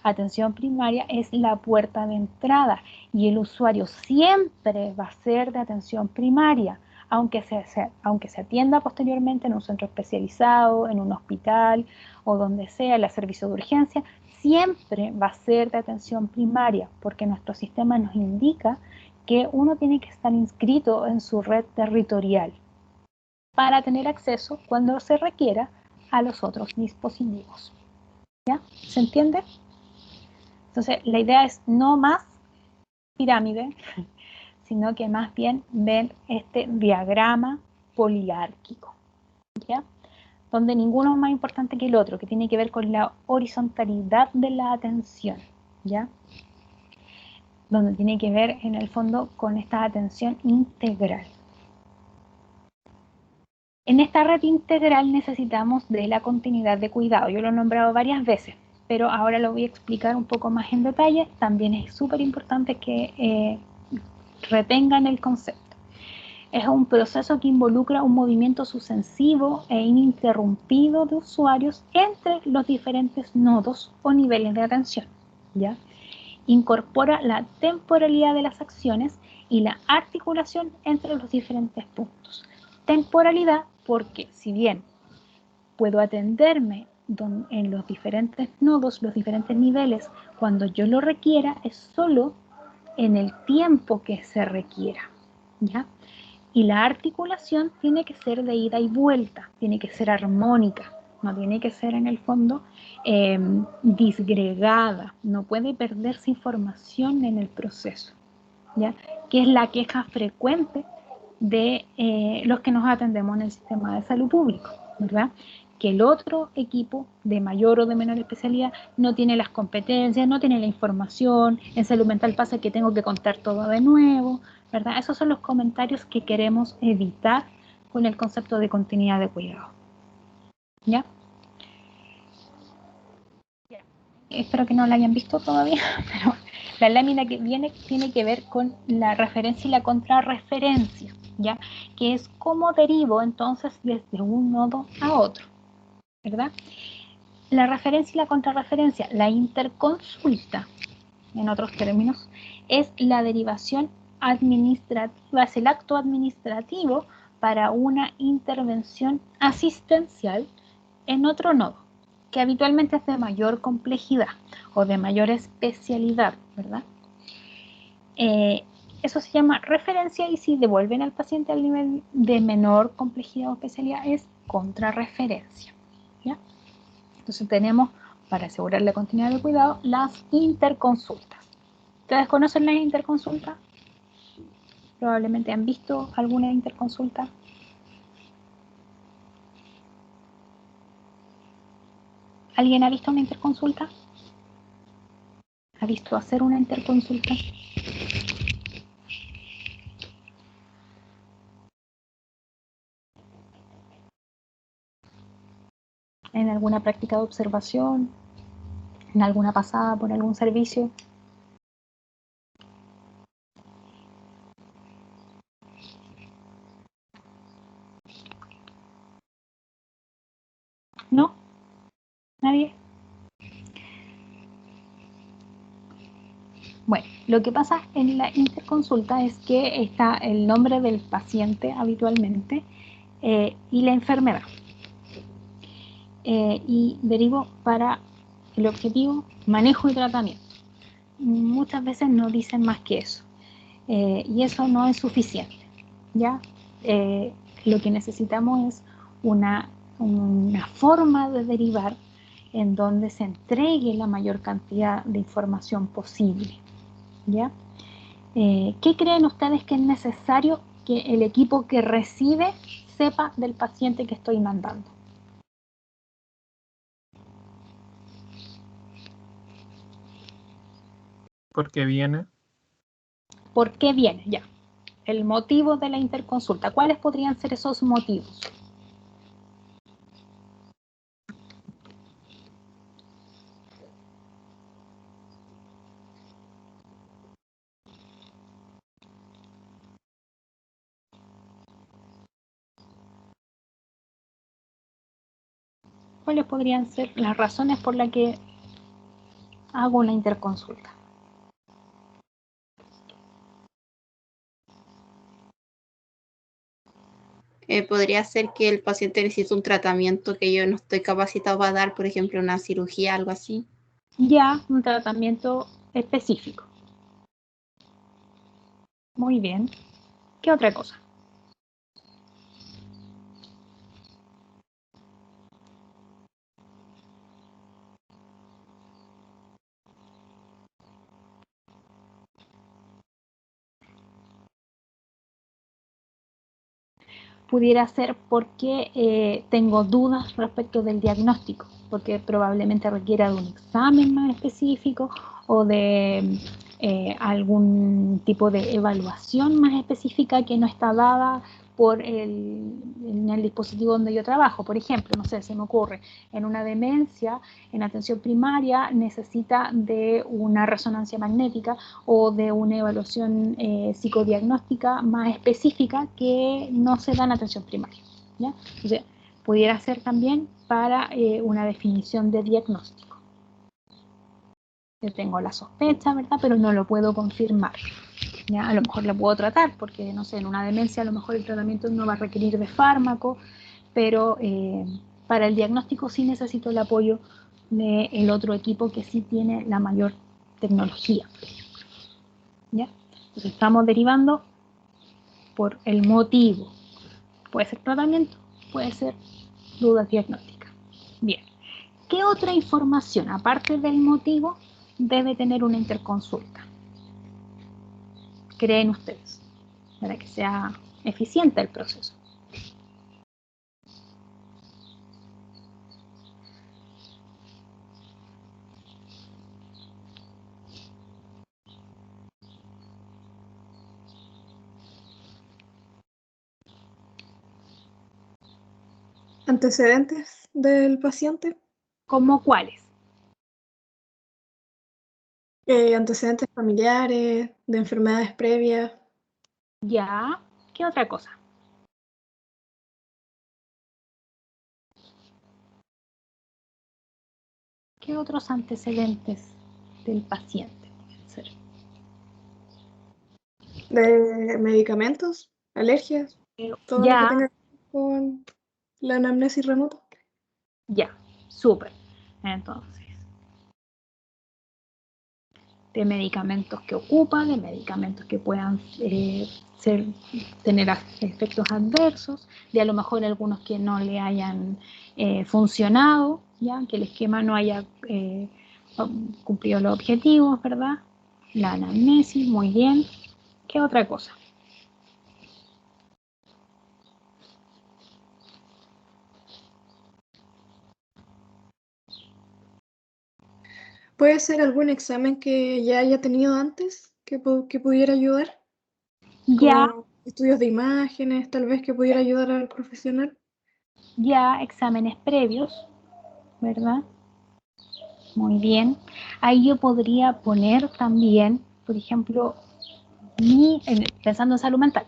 Atención primaria es la puerta de entrada y el usuario siempre va a ser de atención primaria, aunque se atienda posteriormente en un centro especializado, en un hospital o donde sea, en el servicio de urgencia, siempre va a ser de atención primaria, porque nuestro sistema nos indica que uno tiene que estar inscrito en su red territorial para tener acceso cuando se requiera a los otros dispositivos. ¿Ya? ¿Se entiende? Entonces, la idea es no más pirámide, sino que más bien ver este diagrama poliárquico, ¿ya?, donde ninguno es más importante que el otro, que tiene que ver con la horizontalidad de la atención, ¿ya?, donde tiene que ver en el fondo con esta atención integral. En esta red integral necesitamos de la continuidad de cuidado. Yo lo he nombrado varias veces, pero ahora lo voy a explicar un poco más en detalle. También es súper importante que retengan el concepto. Es un proceso que involucra un movimiento sucesivo e ininterrumpido de usuarios entre los diferentes nodos o niveles de atención, ¿ya? Incorpora la temporalidad de las acciones y la articulación entre los diferentes puntos. Temporalidad porque si bien puedo atenderme en los diferentes nodos, los diferentes niveles, cuando yo lo requiera, es solo en el tiempo que se requiera, ¿ya? Y la articulación tiene que ser de ida y vuelta, tiene que ser armónica, no tiene que ser en el fondo disgregada, no puede perderse información en el proceso, ¿ya?, que es la queja frecuente de los que nos atendemos en el sistema de salud público, ¿verdad?, que el otro equipo de mayor o de menor especialidad no tiene las competencias, no tiene la información. En salud mental pasa que tengo que contar todo de nuevo, ¿verdad? Esos son los comentarios que queremos evitar con el concepto de continuidad de cuidado, ¿ya? Espero que no la hayan visto todavía, pero la lámina que viene tiene que ver con la referencia y la contrarreferencia, ¿ya?, que es cómo derivo entonces desde un nodo a otro, ¿verdad? La referencia y la contrarreferencia, la interconsulta, en otros términos, es la derivación administrativa, es el acto administrativo para una intervención asistencial en otro nodo, que habitualmente es de mayor complejidad o de mayor especialidad, ¿verdad? Eso se llama referencia, y si devuelven al paciente al nivel de menor complejidad o especialidad es contrarreferencia, ¿ya? Entonces tenemos, para asegurar la continuidad de cuidado, las interconsultas. ¿Ustedes conocen las interconsultas? Probablemente han visto alguna interconsulta. ¿Alguien ha visto una interconsulta? ¿Ha visto hacer una interconsulta? ¿En alguna práctica de observación? ¿En alguna pasada por algún servicio? ¿Nadie? Bueno, lo que pasa en la interconsulta es que está el nombre del paciente habitualmente y la enfermedad. Y derivo para el objetivo, manejo y tratamiento. Muchas veces no dicen más que eso. Y eso no es suficiente, ¿ya? Lo que necesitamos es una forma de derivar en donde se entregue la mayor cantidad de información posible, ¿ya? ¿Qué creen ustedes que es necesario que el equipo que recibe sepa del paciente que estoy mandando? ¿Por qué viene? ¿Por qué viene? Ya. El motivo de la interconsulta. ¿Cuáles podrían ser esos motivos? ¿Cuáles podrían ser las razones por las que hago una interconsulta? Podría ser que el paciente necesite un tratamiento que yo no estoy capacitado para dar, por ejemplo, una cirugía, algo así. Ya, un tratamiento específico. Muy bien. ¿Qué otra cosa? Pudiera ser porque tengo dudas respecto del diagnóstico, porque probablemente requiera de un examen más específico o de algún tipo de evaluación más específica que no está dada en el dispositivo donde yo trabajo. Por ejemplo, no sé, se me ocurre, en una demencia, en atención primaria, necesita de una resonancia magnética o de una evaluación psicodiagnóstica más específica que no se da en atención primaria, ¿ya? Entonces, pudiera ser también para una definición de diagnóstico. Yo tengo la sospecha, ¿verdad? Pero no lo puedo confirmar. ¿Ya? A lo mejor la puedo tratar, porque, no sé, en una demencia a lo mejor el tratamiento no va a requerir de fármaco, pero para el diagnóstico sí necesito el apoyo del otro equipo que sí tiene la mayor tecnología. ¿Ya? Entonces estamos derivando por el motivo. Puede ser tratamiento, puede ser dudas diagnósticas. Bien. ¿Qué otra información, aparte del motivo, debe tener una interconsulta? ¿Creen ustedes? Para que sea eficiente el proceso. ¿Antecedentes del paciente? ¿Cómo cuáles? Antecedentes familiares, de enfermedades previas. Ya. ¿Qué otra cosa? ¿Qué otros antecedentes del paciente pueden ser? De medicamentos, alergias, todo lo que Ya, tenga que ver con la anamnesis remota. ya, súper. Entonces, de medicamentos que ocupa, de medicamentos que puedan tener efectos adversos, de a lo mejor algunos que no le hayan funcionado, ya que el esquema no haya cumplido los objetivos, ¿verdad? La anamnesis, muy bien. ¿Qué otra cosa? ¿Puede ser algún examen que ya haya tenido antes que pudiera ayudar? Ya, Como estudios de imágenes, tal vez que pudiera ayudar al profesional. ya exámenes previos, ¿verdad? Muy bien. Ahí yo podría poner también, por ejemplo, pensando en salud mental,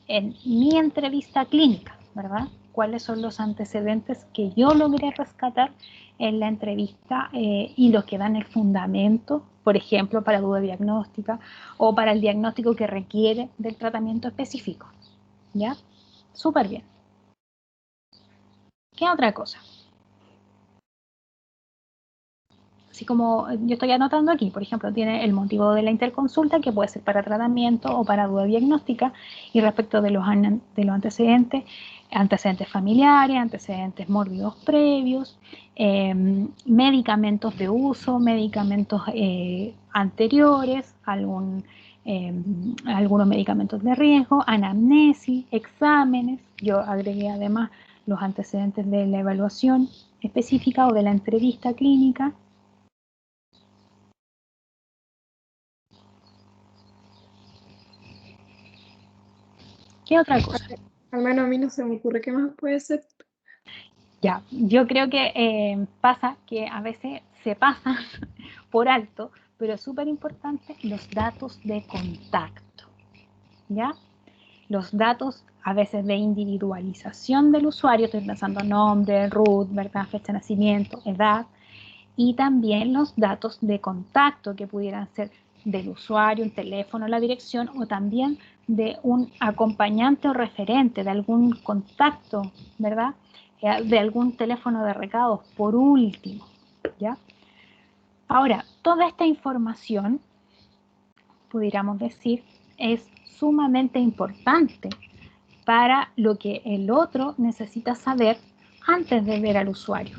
en mi entrevista clínica, ¿verdad? cuáles son los antecedentes que yo logré rescatar en la entrevista y los que dan el fundamento, por ejemplo, para duda diagnóstica o para el diagnóstico que requiere del tratamiento específico. ¿Ya? Súper bien. ¿Qué otra cosa? Así como yo estoy anotando aquí, por ejemplo, tiene el motivo de la interconsulta, que puede ser para tratamiento o para duda diagnóstica, y respecto de los antecedentes, antecedentes familiares, antecedentes mórbidos previos, medicamentos de uso, medicamentos anteriores, algunos medicamentos de riesgo, anamnesis, exámenes. Yo agregué además los antecedentes de la evaluación específica o de la entrevista clínica. ¿Qué otra cosa? Al menos a mí no se me ocurre qué más puede ser. Ya, yo creo que pasa que a veces se pasan por alto, pero es súper importante los datos de contacto, ¿ya? Los datos a veces de individualización del usuario, estoy pensando nombre, root, ¿verdad? Fecha de nacimiento, edad, y también los datos de contacto que pudieran ser del usuario, un teléfono, la dirección, o también de un acompañante o referente, de algún contacto, ¿verdad? De algún teléfono de recados, por último, ¿ya? Ahora, toda esta información, pudiéramos decir, es sumamente importante para lo que el otro necesita saber antes de ver al usuario.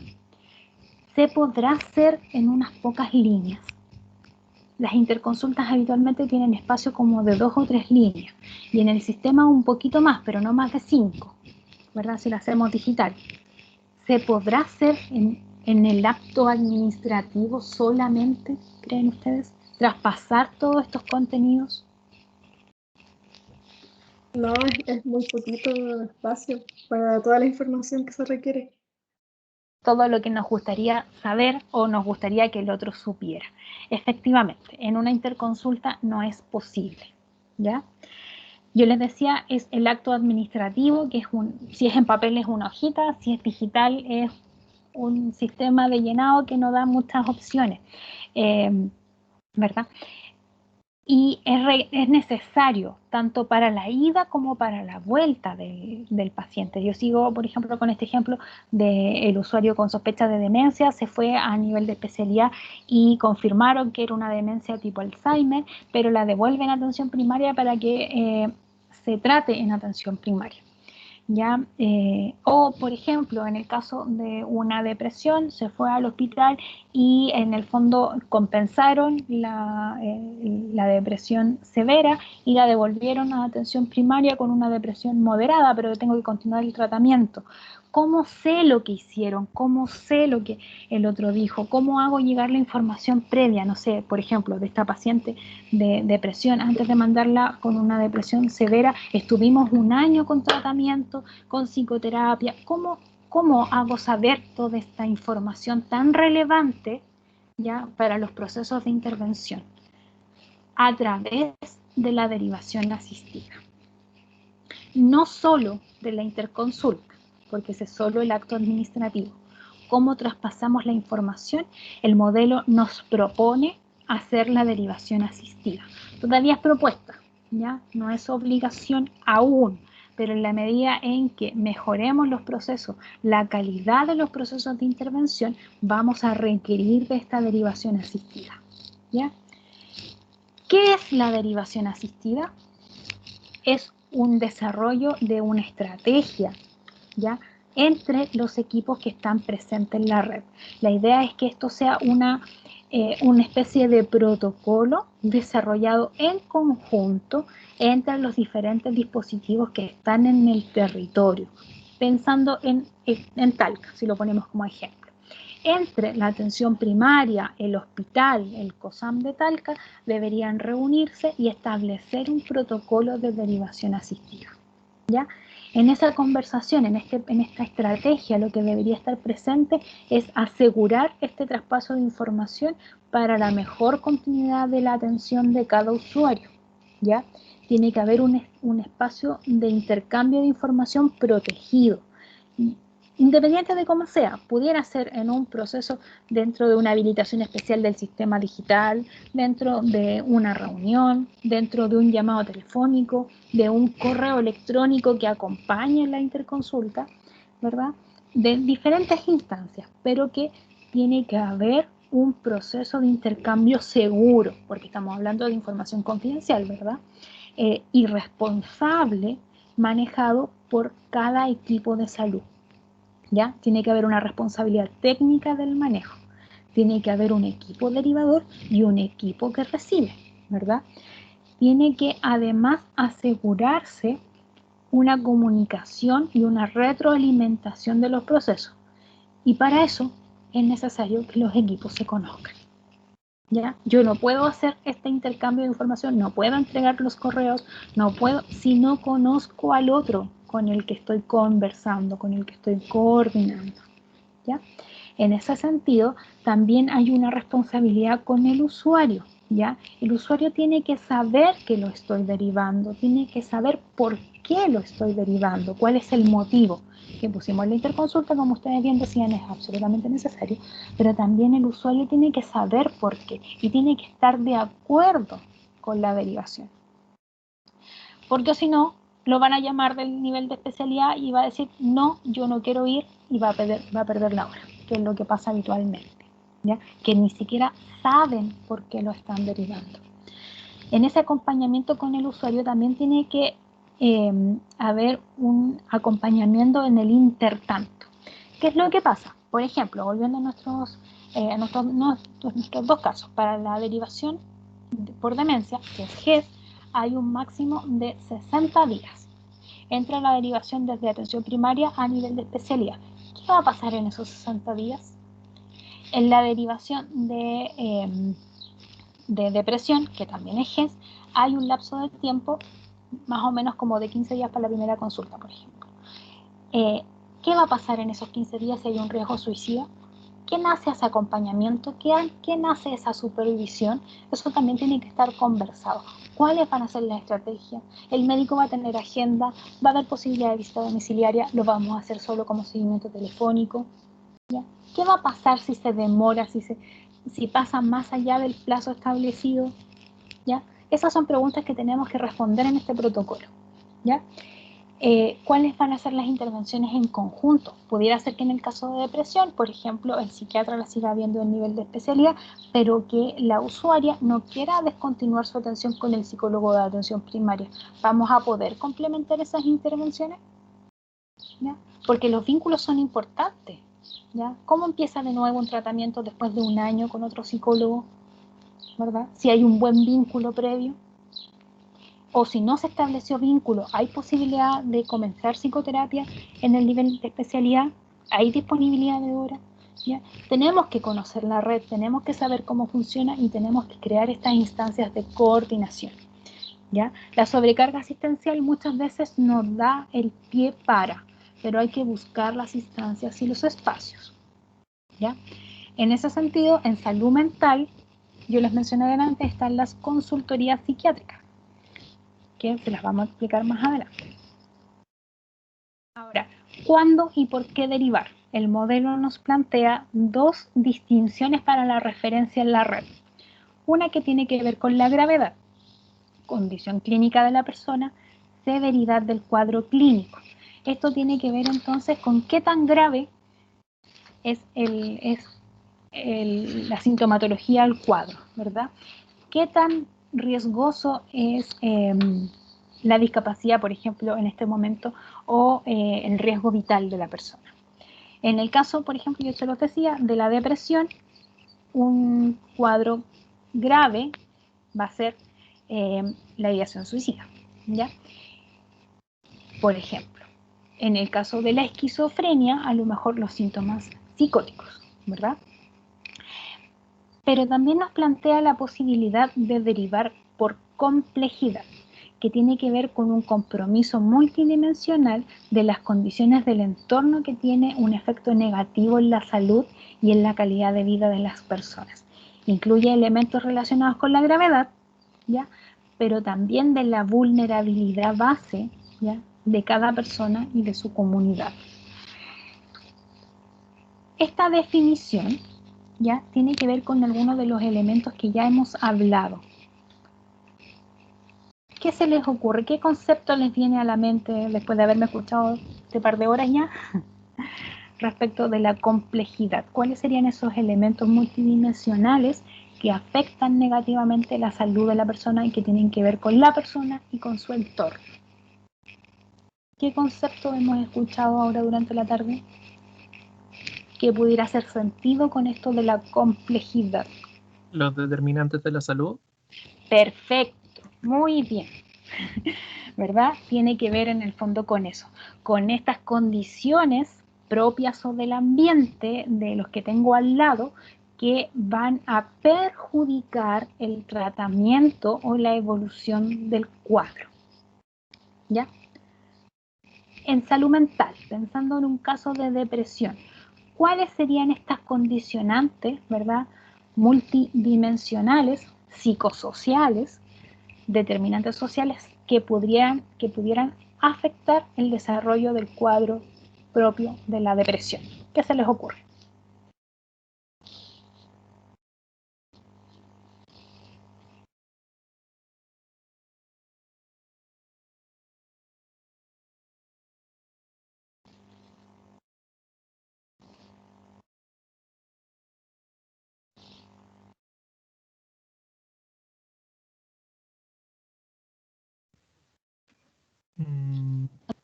Se podrá hacer en unas pocas líneas. Las interconsultas habitualmente tienen espacio como de 2 o 3 líneas, y en el sistema un poquito más, pero no más de 5, ¿verdad? Si lo hacemos digital. ¿Se podrá hacer en el acto administrativo solamente, creen ustedes, traspasar todos estos contenidos? No, es muy poquito espacio para toda la información que se requiere. Todo lo que nos gustaría saber o nos gustaría que el otro supiera. Efectivamente, en una interconsulta no es posible, ¿ya? Yo les decía, es el acto administrativo, que es si es en papel es una hojita, si es digital es un sistema de llenado que no da muchas opciones, ¿verdad? Y es necesario tanto para la ida como para la vuelta del paciente. Yo sigo, por ejemplo, con este ejemplo del usuario con sospecha de demencia, se fue a nivel de especialidad y confirmaron que era una demencia tipo Alzheimer, pero la devuelven a atención primaria para que se trate en atención primaria. ¿Ya? O, por ejemplo, en el caso de una depresión, se fue al hospital y en el fondo compensaron la depresión severa y la devolvieron a atención primaria con una depresión moderada, pero tengo que continuar el tratamiento. ¿Cómo sé lo que hicieron? ¿Cómo sé lo que el otro dijo? ¿Cómo hago llegar la información previa? No sé, por ejemplo, de esta paciente de depresión, antes de mandarla con una depresión severa, estuvimos 1 año con tratamiento, con psicoterapia. ¿Cómo hago saber toda esta información tan relevante, ya, para los procesos de intervención? A través de la derivación asistida. No solo de la interconsulta, porque ese es solo el acto administrativo. ¿Cómo traspasamos la información? El modelo nos propone hacer la derivación asistida. Todavía es propuesta, ¿ya? No es obligación aún, pero en la medida en que mejoremos los procesos, la calidad de los procesos de intervención, vamos a requerir de esta derivación asistida, ¿ya? ¿Qué es la derivación asistida? Es un desarrollo de una estrategia, ¿ya?, entre los equipos que están presentes en la red. La idea es que esto sea una especie de protocolo desarrollado en conjunto entre los diferentes dispositivos que están en el territorio, pensando en Talca, si lo ponemos como ejemplo. Entre la atención primaria, el hospital, el COSAM de Talca, deberían reunirse y establecer un protocolo de derivación asistida, ¿ya? En esa conversación, en esta estrategia, lo que debería estar presente es asegurar este traspaso de información para la mejor continuidad de la atención de cada usuario, ¿ya? Tiene que haber un espacio de intercambio de información protegido. independiente de cómo sea, pudiera ser en un proceso dentro de una habilitación especial del sistema digital, dentro de una reunión, dentro de un llamado telefónico, de un correo electrónico que acompañe la interconsulta, ¿verdad? De diferentes instancias, pero que tiene que haber un proceso de intercambio seguro, porque estamos hablando de información confidencial, ¿verdad? Y responsable, manejado por cada equipo de salud. ¿Ya? Tiene que haber una responsabilidad técnica del manejo. Tiene que haber un equipo derivador y un equipo que recibe, ¿verdad? Tiene que además asegurarse una comunicación y una retroalimentación de los procesos. Y para eso es necesario que los equipos se conozcan. ¿Ya? Yo no puedo hacer este intercambio de información, no puedo entregar los correos, no puedo si no conozco al otro con el que estoy conversando, con el que estoy coordinando. ¿Ya? En ese sentido, también hay una responsabilidad con el usuario. ¿Ya? El usuario tiene que saber que lo estoy derivando, tiene que saber por qué lo estoy derivando, cuál es el motivo. Que pusimos la interconsulta, como ustedes bien decían, es absolutamente necesario, pero también el usuario tiene que saber por qué y tiene que estar de acuerdo con la derivación. Porque si no, lo van a llamar del nivel de especialidad y va a decir, no, yo no quiero ir, y va a perder la hora, que es lo que pasa habitualmente, ¿ya? Que ni siquiera saben por qué lo están derivando. En ese acompañamiento con el usuario también tiene que haber un acompañamiento en el intertanto. ¿Qué es lo que pasa? Por ejemplo, volviendo a nuestros dos casos, para la derivación por demencia, que es GES, hay un máximo de 60 días. Entra la derivación desde atención primaria a nivel de especialidad. ¿Qué va a pasar en esos 60 días? En la derivación de depresión, que también es GES, hay un lapso de tiempo más o menos como de 15 días para la primera consulta, por ejemplo. ¿Qué va a pasar en esos 15 días si hay un riesgo suicida? ¿Quién hace ese acompañamiento? ¿Quién hace esa supervisión? Eso también tiene que estar conversado. ¿Cuáles van a ser las estrategias? El médico va a tener agenda, va a haber posibilidad de visita domiciliaria, lo vamos a hacer solo como seguimiento telefónico. ¿Ya? ¿Qué va a pasar si se demora, si pasa más allá del plazo establecido? ¿Ya? Esas son preguntas que tenemos que responder en este protocolo. ¿Ya? ¿Cuáles van a ser las intervenciones en conjunto? Pudiera ser que en el caso de depresión, por ejemplo, el psiquiatra la siga viendo en nivel de especialidad, pero que la usuaria no quiera descontinuar su atención con el psicólogo de atención primaria. ¿Vamos a poder complementar esas intervenciones? ¿Ya? Porque los vínculos son importantes. ¿Ya? ¿Cómo empieza de nuevo un tratamiento después de un año con otro psicólogo? ¿Verdad? Si hay un buen vínculo previo. O si no se estableció vínculo, ¿hay posibilidad de comenzar psicoterapia en el nivel de especialidad? ¿Hay disponibilidad de horas? ¿Ya? Tenemos que conocer la red, tenemos que saber cómo funciona y tenemos que crear estas instancias de coordinación. ¿Ya? La sobrecarga asistencial muchas veces nos da el pie para, pero hay que buscar las instancias y los espacios. ¿Ya? En ese sentido, en salud mental, yo les mencioné antes, están las consultorías psiquiátricas, que se las vamos a explicar más adelante. Ahora, ¿cuándo y por qué derivar? El modelo nos plantea dos distinciones para la referencia en la red. Una que tiene que ver con la gravedad, condición clínica de la persona, severidad del cuadro clínico. Esto tiene que ver entonces con qué tan grave es la sintomatología del cuadro, ¿verdad? ¿Qué tan riesgoso es la discapacidad, por ejemplo, en este momento, o el riesgo vital de la persona? En el caso, por ejemplo, yo se los decía, de la depresión, un cuadro grave va a ser la ideación suicida, ¿ya? Por ejemplo, en el caso de la esquizofrenia, a lo mejor los síntomas psicóticos, ¿verdad? Pero también nos plantea la posibilidad de derivar por complejidad, que tiene que ver con un compromiso multidimensional de las condiciones del entorno que tiene un efecto negativo en la salud y en la calidad de vida de las personas. Incluye elementos relacionados con la gravedad, ¿ya? Pero también de la vulnerabilidad base, ¿ya? De cada persona y de su comunidad. esta definición ya tiene que ver con algunos de los elementos que ya hemos hablado. ¿Qué se les ocurre? ¿Qué concepto les viene a la mente después de haberme escuchado este par de horas ya? Respecto de la complejidad. ¿Cuáles serían esos elementos multidimensionales que afectan negativamente la salud de la persona y que tienen que ver con la persona y con su entorno? ¿Qué concepto hemos escuchado ahora durante la tarde que pudiera hacer sentido con esto de la complejidad? Los determinantes de la salud. Perfecto, muy bien. ¿Verdad? Tiene que ver en el fondo con eso, con estas condiciones propias o del ambiente de los que tengo al lado que van a perjudicar el tratamiento o la evolución del cuadro. ¿Ya? En salud mental, pensando en un caso de depresión, ¿cuáles serían estas condicionantes, ¿verdad? Multidimensionales, psicosociales, determinantes sociales que pudieran afectar el desarrollo del cuadro propio de la depresión? ¿Qué se les ocurre?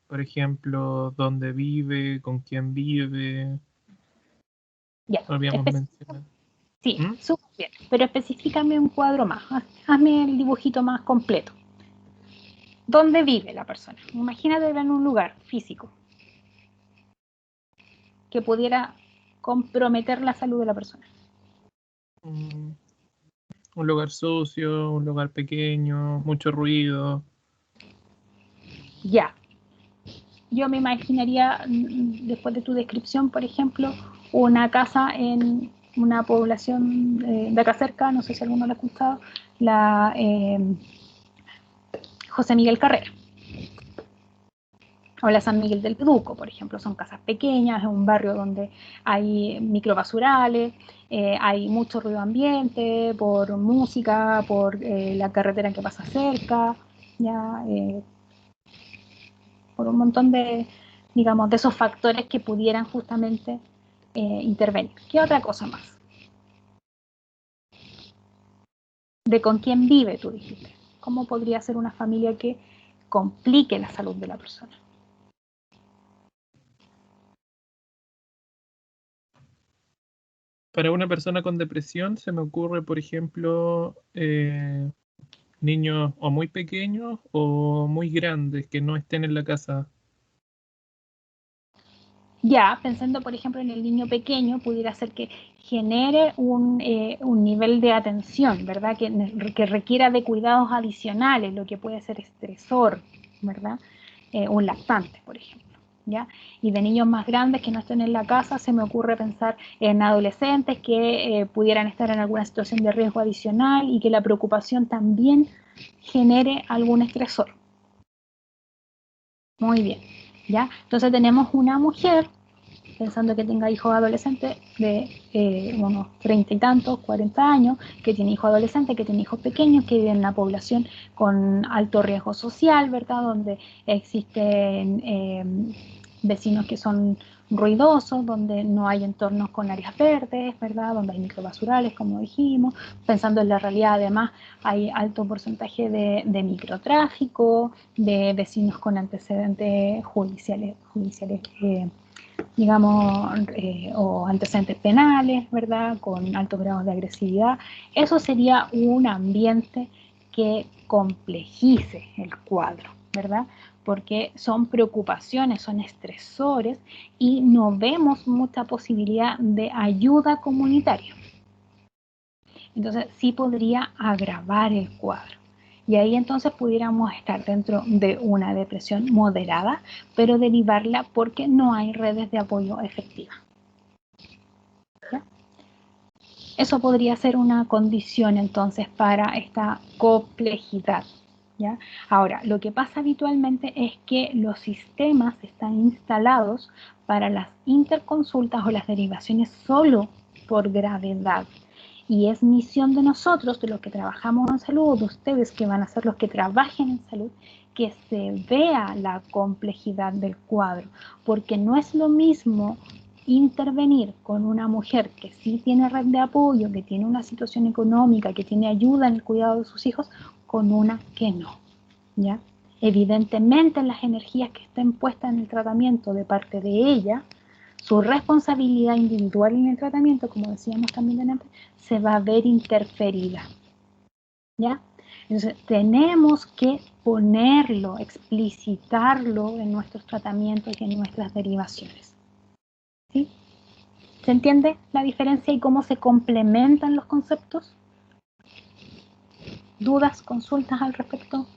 Por ejemplo, dónde vive, con quién vive. Ya, Habíamos mencionado. sí, súper bien, pero específicame un cuadro más, hazme el dibujito más completo. ¿Dónde vive la persona? Imagínate en un lugar físico que pudiera comprometer la salud de la persona. Un lugar sucio, un lugar pequeño, mucho ruido. Ya. Yo me imaginaría, después de tu descripción, por ejemplo, una casa en una población de acá cerca, no sé si alguno lo ha escuchado, la José Miguel Carrera. O la San Miguel del Peduco, por ejemplo, son casas pequeñas, es un barrio donde hay microbasurales, hay mucho ruido ambiente, por música, por la carretera que pasa cerca, ya, por un montón de, digamos, de esos factores que pudieran justamente intervenir. ¿Qué otra cosa más? De con quién vive, tú dijiste. ¿Cómo podría ser una familia que complique la salud de la persona? Para una persona con depresión se me ocurre, por ejemplo, niños o muy pequeños o muy grandes que no estén en la casa. Ya, pensando por ejemplo en el niño pequeño, pudiera ser que genere un nivel de atención, ¿verdad? Que requiera de cuidados adicionales, lo que puede ser estresor, ¿verdad? Un lactante, por ejemplo. ¿Ya? Y de niños más grandes que no estén en la casa, se me ocurre pensar en adolescentes que pudieran estar en alguna situación de riesgo adicional y que la preocupación también genere algún estresor. Muy bien, ¿ya? Entonces tenemos una mujer, pensando que tenga hijos adolescentes de unos 30 y tantos, 40 años, que tiene hijos adolescentes, que tiene hijos pequeños, que vive en una población con alto riesgo social, ¿verdad? Donde existen vecinos que son ruidosos, donde no hay entornos con áreas verdes, ¿verdad? Donde hay microbasurales, como dijimos. Pensando en la realidad, además, hay alto porcentaje de microtráfico, de vecinos con antecedentes judiciales digamos, o antecedentes penales, ¿verdad? Con altos grados de agresividad. Eso sería un ambiente que complejice el cuadro, ¿verdad? Porque son preocupaciones, son estresores y no vemos mucha posibilidad de ayuda comunitaria. Entonces sí podría agravar el cuadro. Y ahí entonces pudiéramos estar dentro de una depresión moderada, pero derivarla porque no hay redes de apoyo efectivas. ¿Ya? Eso podría ser una condición entonces para esta complejidad. ¿Ya? Ahora, lo que pasa habitualmente es que los sistemas están instalados para las interconsultas o las derivaciones solo por gravedad. Y es misión de nosotros, de los que trabajamos en salud, de ustedes que van a ser los que trabajen en salud, que se vea la complejidad del cuadro, porque no es lo mismo intervenir con una mujer que sí tiene red de apoyo, que tiene una situación económica, que tiene ayuda en el cuidado de sus hijos, con una que no, ¿ya? Evidentemente las energías que estén puestas en el tratamiento de parte de ella, su responsabilidad individual en el tratamiento, como decíamos también antes, se va a ver interferida, ¿ya? Entonces tenemos que ponerlo, explicitarlo en nuestros tratamientos y en nuestras derivaciones, ¿sí? ¿Se entiende la diferencia y cómo se complementan los conceptos? ¿Dudas, consultas al respecto?